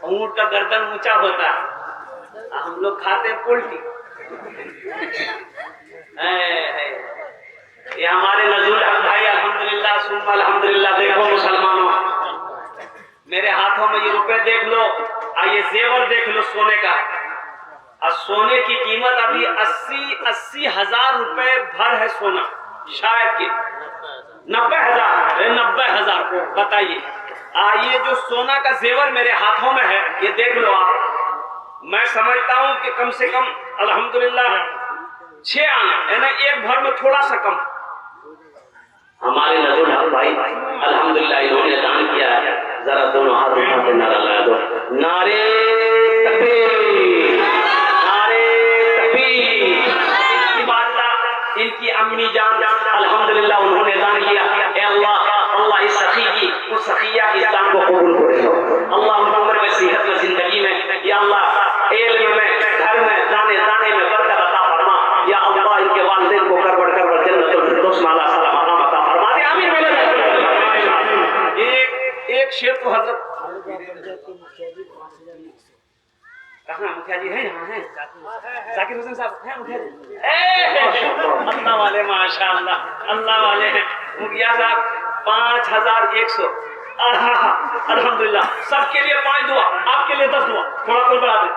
S2: ऊंट का गर्दन ऊंचा होता है, हम लोग खाते हैं पोल्ट्री। ये हमारे नजरुल हक भाई अल्हम्दुलिल्लाह सुम्मा अल्हम्दुलिल्लाह। देखो मुसलमानों, मेरे हाथों में ये रुपए देख लो, ये जेवर देख लो सोने का, और सोने की कीमत अभी 80 हजार रुपए भर है सोना, शायद कि 90 हजार बताइए। ये जो सोना का जेवर मेरे हाथों में है, ये देख लो आप। मैं समझता हूँ कि कम से कम अल्हम्दुलिल्लाह 6 आना, यानी एक भर में थोड़ा सा कम। हमारे नजरुल हक भाई अल्हम्दुलिल्लाह इन्होंने दान किया है, जरा दोनों हाथ उठा के नारा लगा दो, नारे तकबीर, नारे तकबीर। इनकी अम्मी जान अल्हम्दुलिल्लाह उन्होंने दान किया। अल्लाह इस सखी की, उस सखिया की दान को कबूल करे। अल्लाह उनकी उम्र में, सेहत में, जिंदगी में शेर को हजरत कहाँ मुखिया जी हैं? यहाँ हैं जाकिर हुसैन साहब हैं मुखिया जी? अल्लाह वाले माशाअल्लाह, अल्लाह वाले हैं मुखिया साहब। 5100 अल्हम्दुलिल्लाह। सबके लिए 5 दुआ, आपके लिए 10 दुआ। थोड़ा कोई बढ़ा दे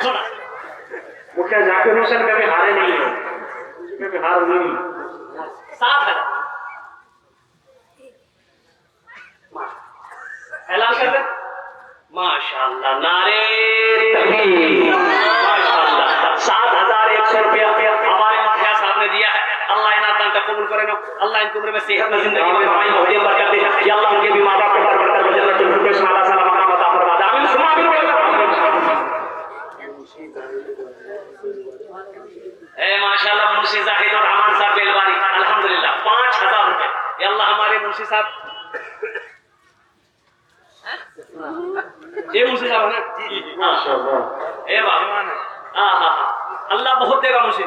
S2: थोड़ा।
S1: मुखिया जाकिर हुसैन कभी हारे नहीं है, कभी हार नहीं।
S2: 7,000 ऐलान कर दे। माशाअल्लाह, नारे तकबीर, माशाअल्लाह। 7,100 रुपया हमारे मुखिया साहब ने दिया है। अल्लाह इनाम दान कबूल करे ना। अल्लाह इनकी उम्र में सेहत में जिंदगी में हमारी मोहब्बत बरकत दे। या अल्लाह उनके भी माँ बाप को बरकत कर जन्नतुल फिरदौस में अल्लाह सलाम मकाम अता फरमा। आमीन सुमा आमीन बोलो। ए माशाअल्लाह मुंशी जाहिद और रहमान साहब बेलवारी अल्हम्दुलिल्लाह 5,000 रुपए। या अल्लाह हमारे मुंशी साहब, ये मुंशी साहब है ना जी माशाअल्लाह। ए बाबा अल्लाह बहुत देगा मुंशी।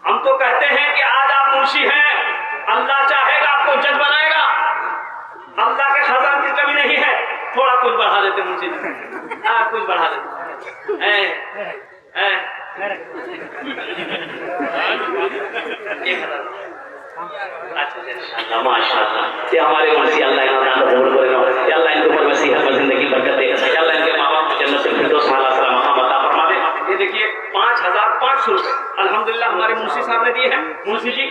S2: हम तो कहते हैं कि आज आप मुंशी हैं, अल्लाह चाहेगा आपको जज बनाएगा। अल्लाह के खजान की कमी नहीं है। थोड़ा कुछ बढ़ा देते मुंशी जी, कुछ बढ़ा देते। अच्छा माशाअल्लाह। ये हमारे मुंशी अल्लाह इन्हें कबूल करे ना। या अल्लाह इनके ऊपर वसीयत में जिंदगी बरकत दे। या अल्लाह इनके माँ बाप को जन्नतुल फिरदौस में अल्लाह सलाम मकाम अता फरमा दे। ये देखिए 5,500 रुपए अल्हम्दुलिल्लाह हमारे मुंशी साहब ने दिए हैं। मुंशी जी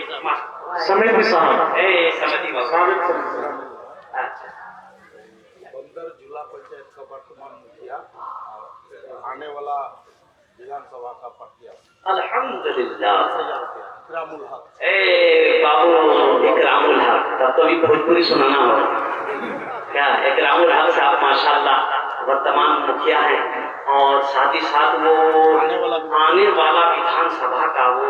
S1: समिति साहब,
S2: समिति
S3: बंदर जिला पंचायत का वर्तमान मुखिया, आने वाला विधानसभा का प्रत्याशी
S2: अल्हम्दुलिल्लाह।
S3: इकरामुल हक।
S2: बाबू इकरामुल हक, तब तो भी भोजपुरी सुनाना हो क्या? इकरामुल हक साहब माशाअल्लाह वर्तमान मुखिया हैं और साथ ही साथ वो आने वाला विधानसभा का वो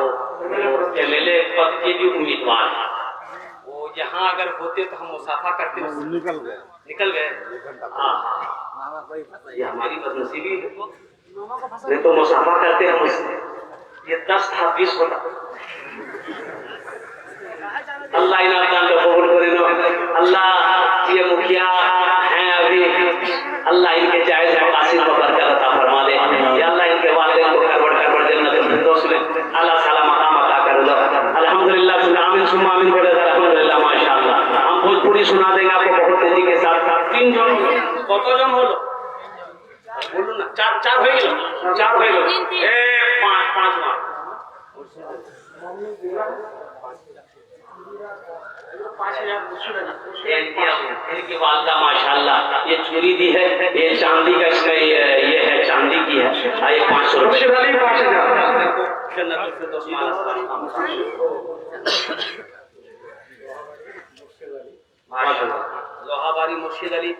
S2: एमएलए पद के भी उम्मीदवार हैं। वो यहाँ अगर होते तो हम मुसाफा करते।
S3: निकल गए।
S2: ये हमारी बदनसीबी है। नहीं तो मुसाफा करते हम उससे। ये 10 था 20 होता। अल्लाह इनाम दान को कबूल करे ना। अल्लाह ये मुखिया हैं अभी, अल्लाह इनके जायज मकासिद को बरकत अता फरमा दे। या अल्लाह इनके वालिदैन को करवट जन्नतुल फिरदौस में अल्लाह साला मकाम अता कर दो। अल्हम्दुलिल्लाह आमीन सुम्मा आमीन बोले। अल्हम्दुलिल्लाह माशाअल्लाह। हम भोजपुरी सुना देंगे आपको बहुत तेजी के साथ। 3 जन কত জন হলো বলুন না? 4 হয়ে গেল। 4 হয়ে গেল। 5 মান इनकी वालदा माशाअल्लाह ये चूड़ी दी है। ये चांदी का, इसमें ये है चांदी की है। ये 500 रुपए। जन्नतुल फिरदौस में माशाअल्लाह। लोहाबारी मुर्शिद अली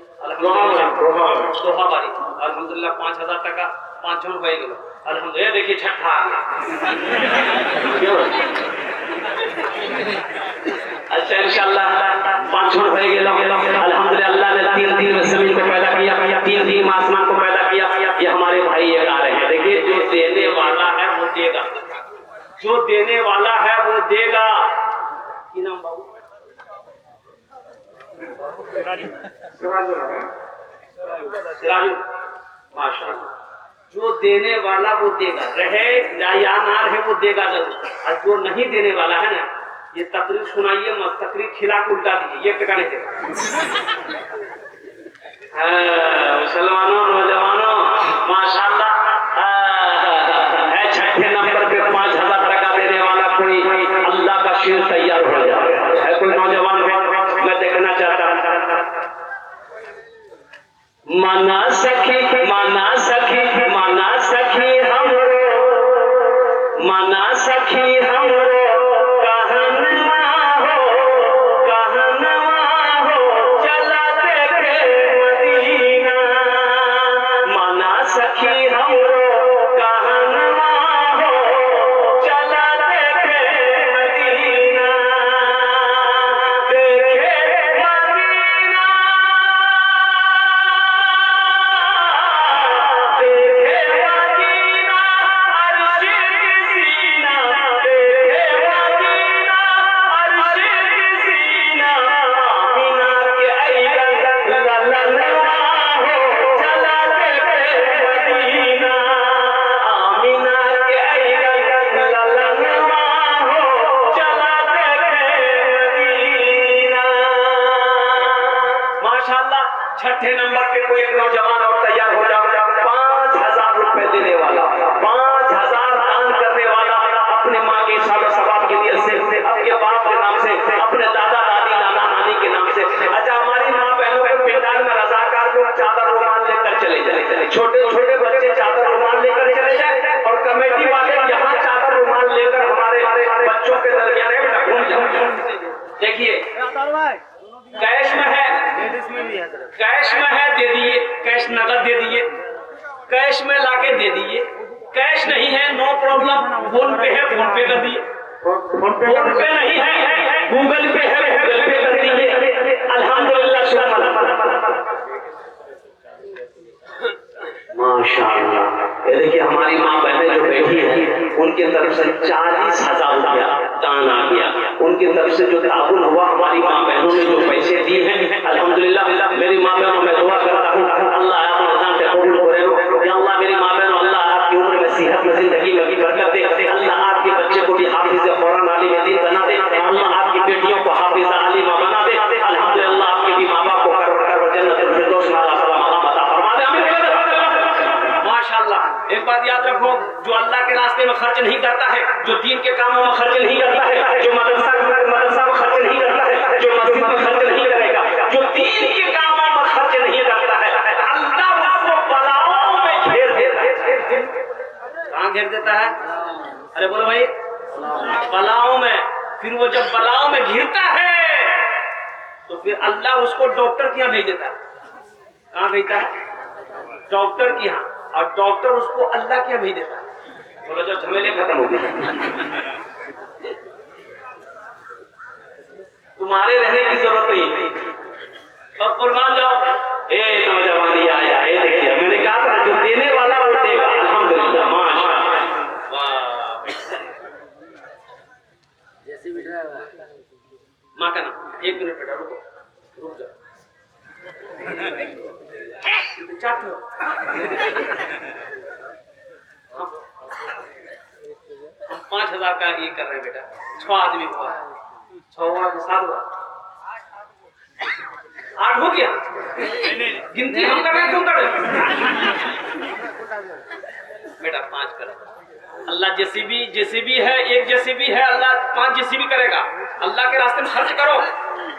S2: लोहाबारी अल्हम्दुलिल्लाह 5,000 টাকা 5 জন হয়ে গেল अल्हम्दुलिल्लाह। देखिए छठा आ गया। अच्छा इंशाअल्लाह 5 জন হয়ে গেল अल्हम्दुलिल्लाह। अल्लाह ने 3 दिन में जमीन को पैदा किया, 3 दिन में आसमान को पैदा किया। ये हमारे भाई ये गा रहे हैं। देखिए जो देने वाला है वो देगा, जो देने वाला है वो देगा। की नाम बाबू? माशाअल्लाह। जो देने वाला वो देगा, रहे या ना रहे वो देगा जरूर। और जो नहीं देने वाला है ना, ये तकरीर सुनाइए मत, तकरीर खिला के उल्टा दीजिए, 1 टका नहीं देगा। मुसलमानों नौजवानों माशाअल्लाह है। 6ठे नंबर पे 5,000 टका देने वाला कोई अल्लाह का शेर तैयार हो जाए है। कोई नौजवान मैं देखना चाहता हूँ। माना सखी माना सखी माना सखी हमरो, माना सखी हमरो कहनवा हो चला देखे मदीना। माना सखी हमरो कहनवा हो चला देखे मदीना। देखे मदीना कैश में लाके दे दीजिए, कैश नहीं है नो प्रॉब्लम, फोन पे है फोन पे कर दिए, फोन पे नहीं है गूगल पे है गूगल पे कर दीजिए। अल्हम्दुलिल्लाह
S1: माशाअल्लाह। ये देखिए हमारी माँ बहनें जो बैठी हैं उनकी तरफ से 40,000 रुपया दान आ गया। उनकी तरफ से जो ताउन हुआ हमारी माँ बहनों ने जो पैसे दिए हैं अल्हम्दुलिल्लाह। मेरी माँ बहनों मैं दुआ करता हूँ अल्लाह आपको अज़ान पे कबूल करे। या अल्लाह मेरी माँ बहनों अल्लाह आपकी उम्र में सेहत में जिंदगी में भी बरकत दे। अल्लाह आपके बच्चे को भी हाफिज़ कुरान आलिम दीन बना दे। अल्लाह आपकी बेटियों को हाफिज़ आलिमा बना दे। अल्हम्दुलिल्लाह आपके भी माँ बाप को कर जन्नतुल फिरदौस में अल्लाह ताला मकाम अता फरमा दे। आमीन।
S2: माशाअल्लाह। एक बात याद रखो, जो अल्लाह के रास्ते में खर्च नहीं करता है, जो दीन के कामों में खर्च नहीं करता है, जो मदरसा में खर्च नहीं करता है, जो मस्जिद में खर्च नहीं करेगा, जो दीन के कामों में खर्च नहीं करता है, अल्लाह उसको बलाओं में घेर देता है। कहाँ घेर देता है? अरे बोलो भाई, बलाओं में। फिर वो जब बलाओं में घिरता है तो फिर अल्लाह उसको डॉक्टर के यहाँ भेज देता है। कहाँ भेजता है? डॉक्टर के यहाँ। और डॉक्टर उसको अल्लाह के यहाँ भेज देता है। बोलो जो झमेले खत्म हो गए, तुम्हारे रहने की जरूरत नहीं। अब कुर्बान जाओ। ए नौजवानी आया है, देखिए मैंने कहा था जो देने वाला वो देगा। अल्हम्दुलिल्लाह माशाअल्लाह। वाह। जैसे बेटा माँ का नाम, एक मिनट बेटा रुको, रुक जाओ। चाट लो। हम 5,000 का ये कर रहे हैं बेटा। 6 आदमी हुआ, 6 हुआ 7 हुआ, 8 हो गया। गिनती हम कर रहे हैं, तुम कर रहे बेटा। 5 कर। अल्लाह जेसीबी है, एक जेसीबी है, अल्लाह 5 जेसीबी करेगा। अल्लाह के रास्ते में खर्च करो।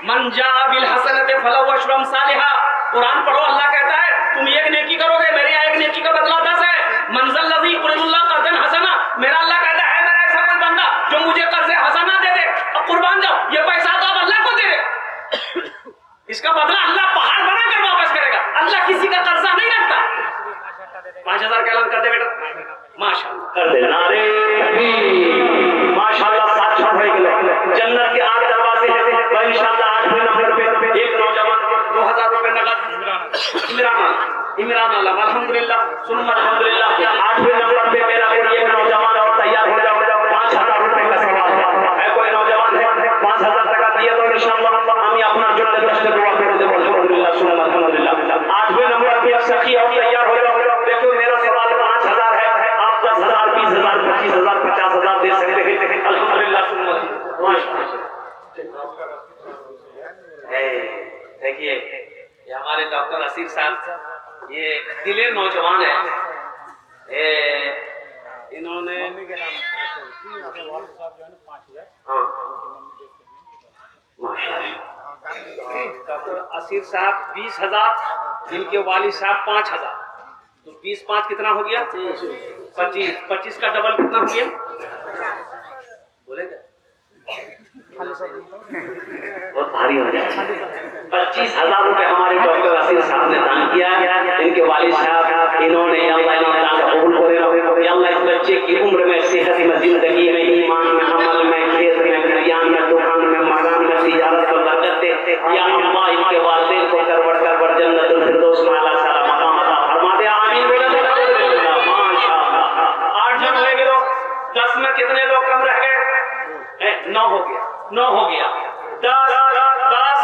S2: मन जा बिल हसनत फलहु अशरु अम्सालिहा। कुरान पढ़ो, अल्लाह कहता है तुम एक नेकी करोगे, मेरे यहाँ एक नेकी का बदला 10 है। मंज़ल लज़ी युक़रिदुल्लाह क़र्ज़न हसना। मेरा अल्लाह कहता है मेरा ऐसा कोई बंदा जो मुझे कर्ज़े हसना दे दे। अब कुर्बान जाओ, ये पैसा तो अब अल्लाह को दे दे, इसका बदला अल्लाह पहाड़ बना कर वापस करेगा। अल्लाह किसी का कर्जा नहीं रखता। 5,000 का ऐलान कर दे बेटा। माशाअल्लाह कर दे। नारे तकबीर। माशाअल्लाह। 7 छठ हो गए। जन्नत के 8 दरवाजे हैं। इंशाअल्लाह 8वें नंबर पे एक नौजवान 2,000 रुपए नकद इमरान आलम। अल्हम्दुलिल्लाह सुन्नत अल्हम्दुलिल्लाह। 8वें नंबर पे मेरा एक नौजवान और तैयार हो जाओ। 5,000 रुपए का सवाल है। कोई नौजवान है 5,000 टका दिया तो इंशाअल्लाह हम अपना जो दुआ कर दे। अल्हम्दुलिल्लाह सुन्नत अल्हम्दुलिल्लाह। 8वें नंबर पे सखी और तैयार हो जाओ। देखो मेरा सवाल 5,000 है, आप 10,000 20,000 25,000 50,000 दे सकते हैं। अल्हम्दुलिल्लाह सुन्नत माशाअल्लाह। देखिए ये हमारे डॉक्टर असीर साहब, ये दिलेर नौजवान है। इन्होंने डॉक्टर असीर साहब 20,000, इनके वालिद साहब 5,000, तो 20 5 कितना हो गया? 25। 25 का डबल कितना हो गया? बोलेगा बहुत भारी हो जाए। 25,000 रुपए हमारे डॉक्टर असीर साहब ने दान किया। इनके वालिद साहब इन्होंने अल्लाह कबूल करे। अल्लाह इस बच्चे की उम्र में, सेहत में, जिंदगी में, ईमान में, अमल में, खेत में, खलियान में, दुकान में, मकान में, तिजारत में बरकत दे। या अल्लाह इनके वालिदैन को करवट जन्नतुल फिरदौस में अल्लाह ताला मकाम अता फरमा दे। आमीन। माशाअल्लाह। 8 जन हो गए। 10 में कितने लोग कम रह गए? 9 हो गया। 9 हो गया। 10 और 10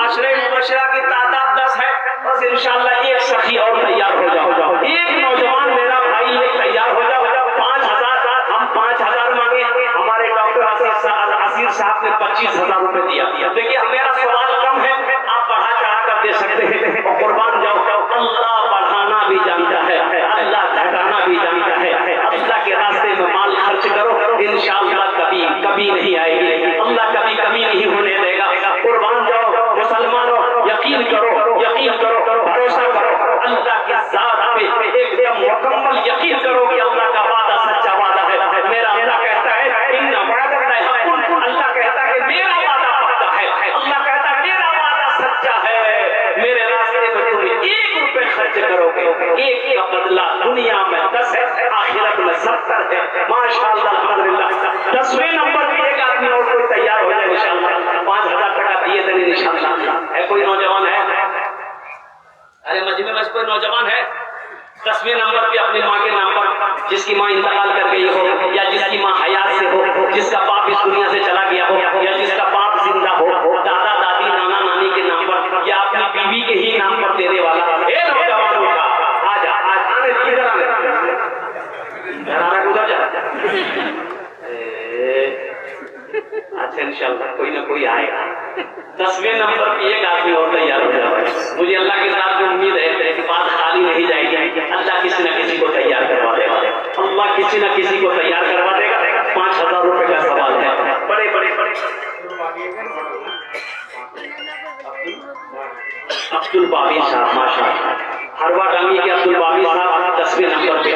S2: अशरे मुबशरा की तादाद 10 है। बस इंशाअल्लाह एक सखी और तैयार हो जाओ। एक नौजवान मेरा भाई एक तैयार हो जाओ। 5,000 हम 5,000 मांगे, हमारे डॉक्टर असीर साहब ने 25,000 रुपए दिया। देखिए मेरा सवाल कम है, आप बढ़ा चढ़ा कर दे सकते हैं और कुर्बान जाओ। अल्लाह बढ़ाना भी जानता है, अल्लाह घटाना भी जानता है। अल्लाह के रास्ते में माल खर्च करो, इंशाअल्लाह कभी नहीं आएगी। अल्लाह कभी कमी नहीं होने देगा। कुर्बान जाओ मुसलमानों, यकीन करो, भरोसा करो। अल्लाह के साथ पे एक नौजवान है 10वें नंबर पे अपनी माँ के नाम पर, जिसकी माँ इंतकाल कर गई हो या जिसकी माँ हयात से हो, जिसका बाप इस दुनिया से चला गया हो या जिसका बाप जिंदा हो, दादा दादी नाना नानी के नाम पर या अपनी बीवी के ही नाम पर देने वाला ए नौजवान उठा, आजा आने इधर आने उधर जा। अच्छा इंशाल्लाह कोई ना कोई आएगा। 10वें नंबर पे एक आदमी और तैयार हो जाएगा। मुझे अल्लाह के साथ में उम्मीद है कि बात खाली नहीं जाएगी, अल्लाह किसी न किसी को तैयार करवा देगा, अल्लाह किसी न किसी को तैयार करवा देगा। 5000 रुपए का सवाल है। बड़े बड़े बड़े अब्दुल बाबी साहब माशाअल्लाह, हरवा डांगी के अब्दुल बाबी साहब 10वें नंबर पे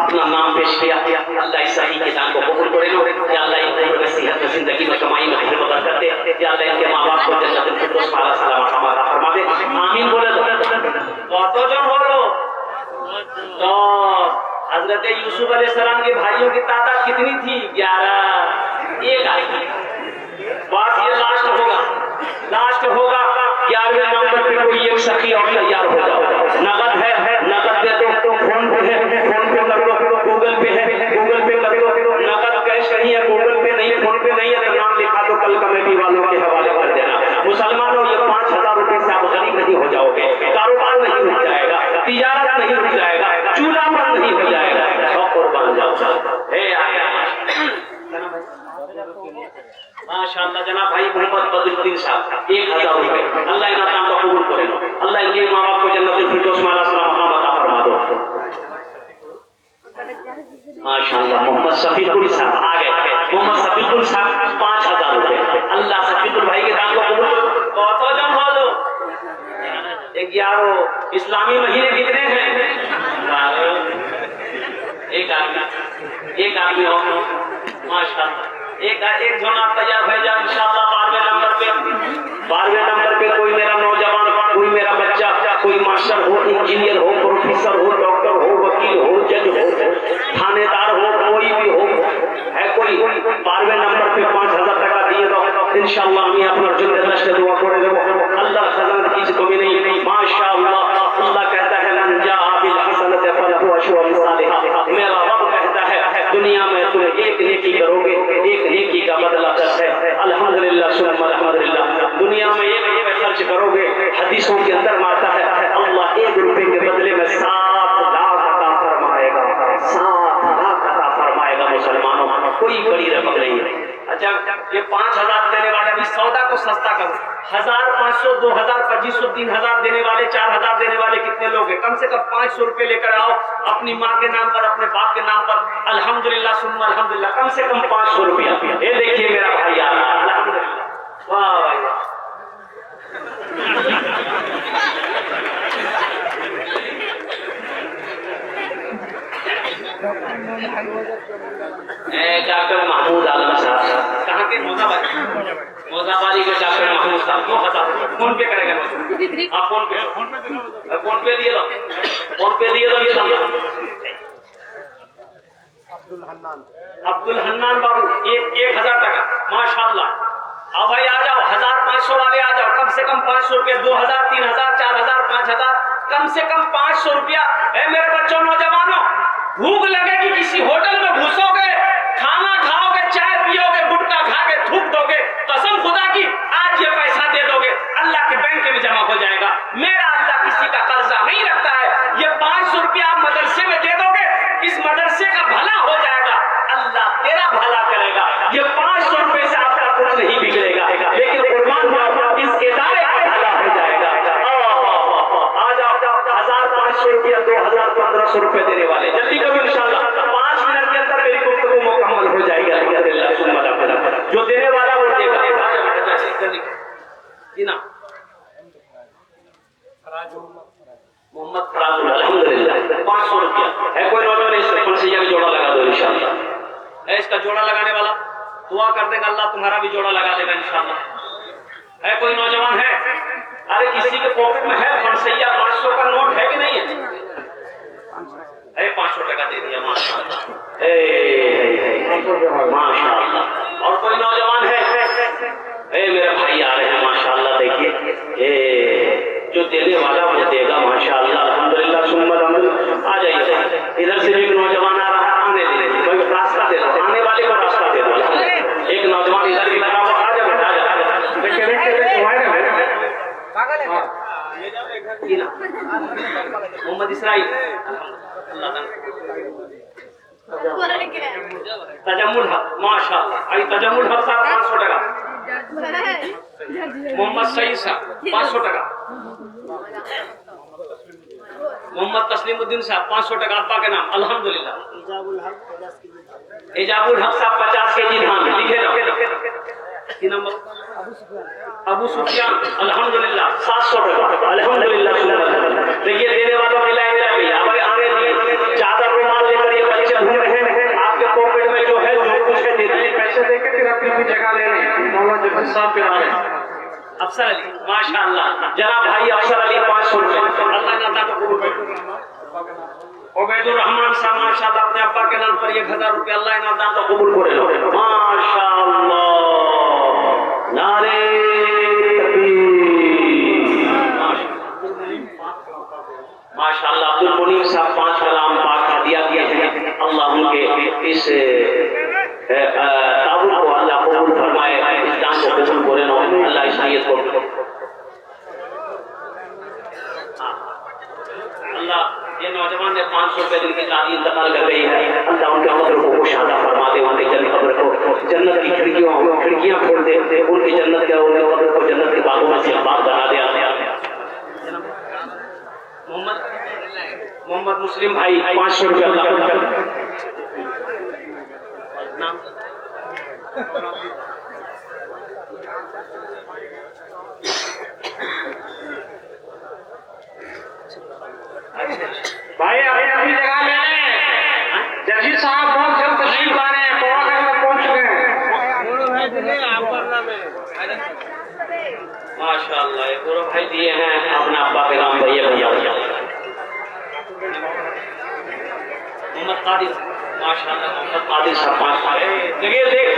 S2: अपना नाम पेश किया। अल्लाह इस सही के दान को कबूल करे लो, या अल्लाह इनको सेहत में जिंदगी में कमाई में खैर मदद कर दे, या अल्लाह इनके माँ बाप को जन्नत फिरदौस आला सलामत अता फरमा दे। आमीन बोले तो जो बोलो तो हजरत यूसुफ अलैहिस्सलाम के भाइयों की तादाद कितनी थी? 11। एक आई बात ये लास्ट होगा 11वें नंबर पे कोई एक सखी और तैयार हो जाओ। नगद है नगद दे दो, फोन पे है फोन पे कर दो, गूगल पे है गूगल पे कर दो, नगद कैश नहीं है गूगल पे नहीं फोन पे नहीं है तो नाम लिखा दो, कल कमेटी वालों के हवाले कर देना। मुसलमानों ये 5000 रुपए से आप गरीब नहीं हो जाओगे, कारोबार नहीं रुक जाएगा, तिजारत नहीं रुक जाएगा, चूल्हा बंद नहीं हो जाएगा, शौक कुर्बान जाओ। माशाअल्लाह जनाब भाई मोहम्मद बदरुद्दीन साहब 1000 रुपए, अल्लाह इनका काम का कबूल करे, अल्लाह इनके माँ बाप को जन्नत फिरदौस आला सलामत अता फरमा दो। माशाअल्लाह मोहम्मद सफीकुल साहब आ गए, मोहम्मद सफीकुल साहब 5000 रुपए, अल्लाह सफीकुल भाई के दान को कबूल। कौतो जम बोलो 11 इस्लामी महीने कितने हैं? एक आदमी हो माशाअल्लाह, एक झोना तैयार हो जाए इंशाअल्लाह। 12वें नंबर पे कोई मेरा नौजवान, कोई मेरा बच्चा, कोई मास्टर हो, इंजीनियर हो, प्रोफेसर हो, डॉक्टर हो, वकील हो, जज हो, थानेदार हो, कोई भी हो है कोई 12वें नंबर पे 5000 টাকা দিয়ে দাও इंशाअल्लाह। আমি আপনার জন্য দশটা দোয়া করে দেব, আল্লাহ খাজানা কিছু কমি नहीं माशाअल्लाह। अल्लाह कहता है मन जा बिल हसनत फलहु अशरु अमसालिहा, मेरा रब कहता है दुनिया में तुम एक नेकी करोगे, एक नेकी का बदला 10 है। अल्हम्दुलिल्लाह सुम्मा अल्हम्दुलिल्लाह। दुनिया में 1 रुपए खर्च करोगे, हदीसों के अंदर आता है अल्लाह 1 रुपए के बदले में 7 लाख अता फरमाएगा, 7 लाख अता फरमाएगा। मुसलमानों कोई बड़ी रकम नहीं है। अच्छा ये 5000 देने वाले भी सौदा को सस्ता करो, 1500 2000 2500 3000 देने वाले 4000 देने वाले कितने लोग हैं? कम से कम 500 रुपए लेकर आओ अपनी माँ के नाम पर, अपने बाप के नाम पर। अल्हम्दुलिल्लाह सुम्मा अल्हम्दुलिल्लाह, कम से कम 500 रुपया। ये देखिए मेरा भाई आ रहा, अल्हम्दुलिल्लाह, वाह भाई वाह। डॉक्टर महमूद आलम साहब कहाँ के? मोजाबारी के डॉक्टर महमूद साहब को बता, फोन पे करेगा आप, फोन पे दिए दो, फोन पे दिए दो इंशाअल्लाह। अब्दुल हन्नान बाबू 1000 টাকা माशाअल्लाह। अब भाई आ जाओ 1500 वाले आ जाओ, कम से कम 500 रुपया, 2000 3000 4000 5000, कम से कम 500 रुपया। मेरे बच्चों नौजवानों, भूख लगेगी किसी होटल में घुसोगे, खाना खाओगे, चाय पियोगे, गुटखा खा के थूक दोगे, कसम खुदा की आज ये पैसा दे दोगे अल्लाह के बैंक में जमा हो जाएगा। मेरा अल्लाह किसी का कर्जा नहीं रखता है। ये 500 रुपया आप मदरसे में दे दोगे, इस मदरसे का भला हो जाएगा, अल्लाह तेरा भला करेगा। ये 500 रुपए से आपका कुछ नहीं बिगड़ेगा, लेकिन कुर्बान जाओ इस इदारे का भला हो जाएगा। आ जाओ 1500 रुपया 2000 1500 रुपए देने वाले जल्दी करो इंशाअल्लाह। 5 मिनट के अंदर मेरी गुफ्तगू मुकम्मल हो जाएगी। जो देने वाला वो देगा। मोहम्मद फराजुल अल्हम्दुलिल्लाह 500 रुपया है। कोई नौजवान इससे फंसिया का जोड़ा लगा दो इंशाअल्लाह। है इसका जोड़ा लगाने वाला, दुआ कर देगा अल्लाह तुम्हारा भी जोड़ा लगा देगा इंशाअल्लाह। है कोई नौजवान है? अरे किसी के पॉकेट में है फंसिया 500 का नोट है कि नहीं है? 500 टका दे दिया माशाअल्लाह। माशाअल्लाह। और कोई नौजवान है? मेरे भाई आ रहे हैं माशाअल्लाह। देखिए
S1: जो देने वाला वो देगा माशाअल्लाह अल्हम्दुलिल्लाह सुम्मा अल्हम्दुलिल्लाह। आ जाइए इधर से एक नौजवान आ रहा है, आने दे कोई रास्ता दे दो, आने वाले को रास्ता दे दो। एक नौजवान इधर भी लगा हुआ, आ जा बेटा आ जा। मोहम्मद इसराइल तजम्मुल हक माशाअल्लाह भाई तजम्मुल हक साहब 500 টাকা। मोहम्मद सईद साहब 500 টাকা। मोहम्मद तस्लीमुद्दीन साहब 500 টাকা अब्बा के नाम अल्हम्दुलिल्लाह। एजाबुल हक साहब 50 केजी धान लिखे रहो। की नंबर अबू सुफियान अल्हम्दुलिल्लाह 700 টাকা अल्हम्दुलिल्लाह। देखिए देने वालों की लाइन लग गई। अब आगे चादर रुमाल लेकर ये बच्चे घूम रहे हैं, आपके पॉकेट में जो है जो कुछ है दे दीजिए, पैसे देके फिर अपनी भी जगह ले लें। मौलाना जफर साहब पे आ रहे हैं। अफसर अली माशाअल्लाह जनाब भाई अफसर अली 500 रुपए अल्लाह ने अता कबूल करे। उबैदुर रहमान साहब माशाअल्लाह अपने अब्बा के नाम पर 1000 रुपए अल्लाह ने अता कबूल करे माशाअल्लाह। नारे माशाअल्लाह। अब्दुल मुनीम साहब 5 कलाम पाक हदिया दिया है। अल्लाह उनके इस ताबूत को अल्लाह कबूल फरमाए, इस दान को कबूल करे ना अल्लाह इस नियत को अल्लाह। ये नौजवान ने 500 रुपए दिन की तालीम इंतकाल कर गई है, अल्लाह उनके अमर को शादा फरमा दे, उनके जन्नत कब्र को जन्नत की खिड़कियां खोल दे, उनकी जन्नत के उनके कब्र को जन्नत के बागों में से बाग बना दे। मोहम्मद मुस्लिम भाई 500 रुपए अल्लाह नाम। भाई अपनी जगह ले लें। जजी साहब बहुत जल्द तशरीफ ला रहे हैं, पौवागढ़ में पहुंच चुके हैं। माशाअल्लाह ये गुरु भाई दिए हैं अपना अब्बा के नाम भैया भैया। मोहम्मद कादिर माशाअल्लाह मोहम्मद कादिर साहब 500। देखिए देख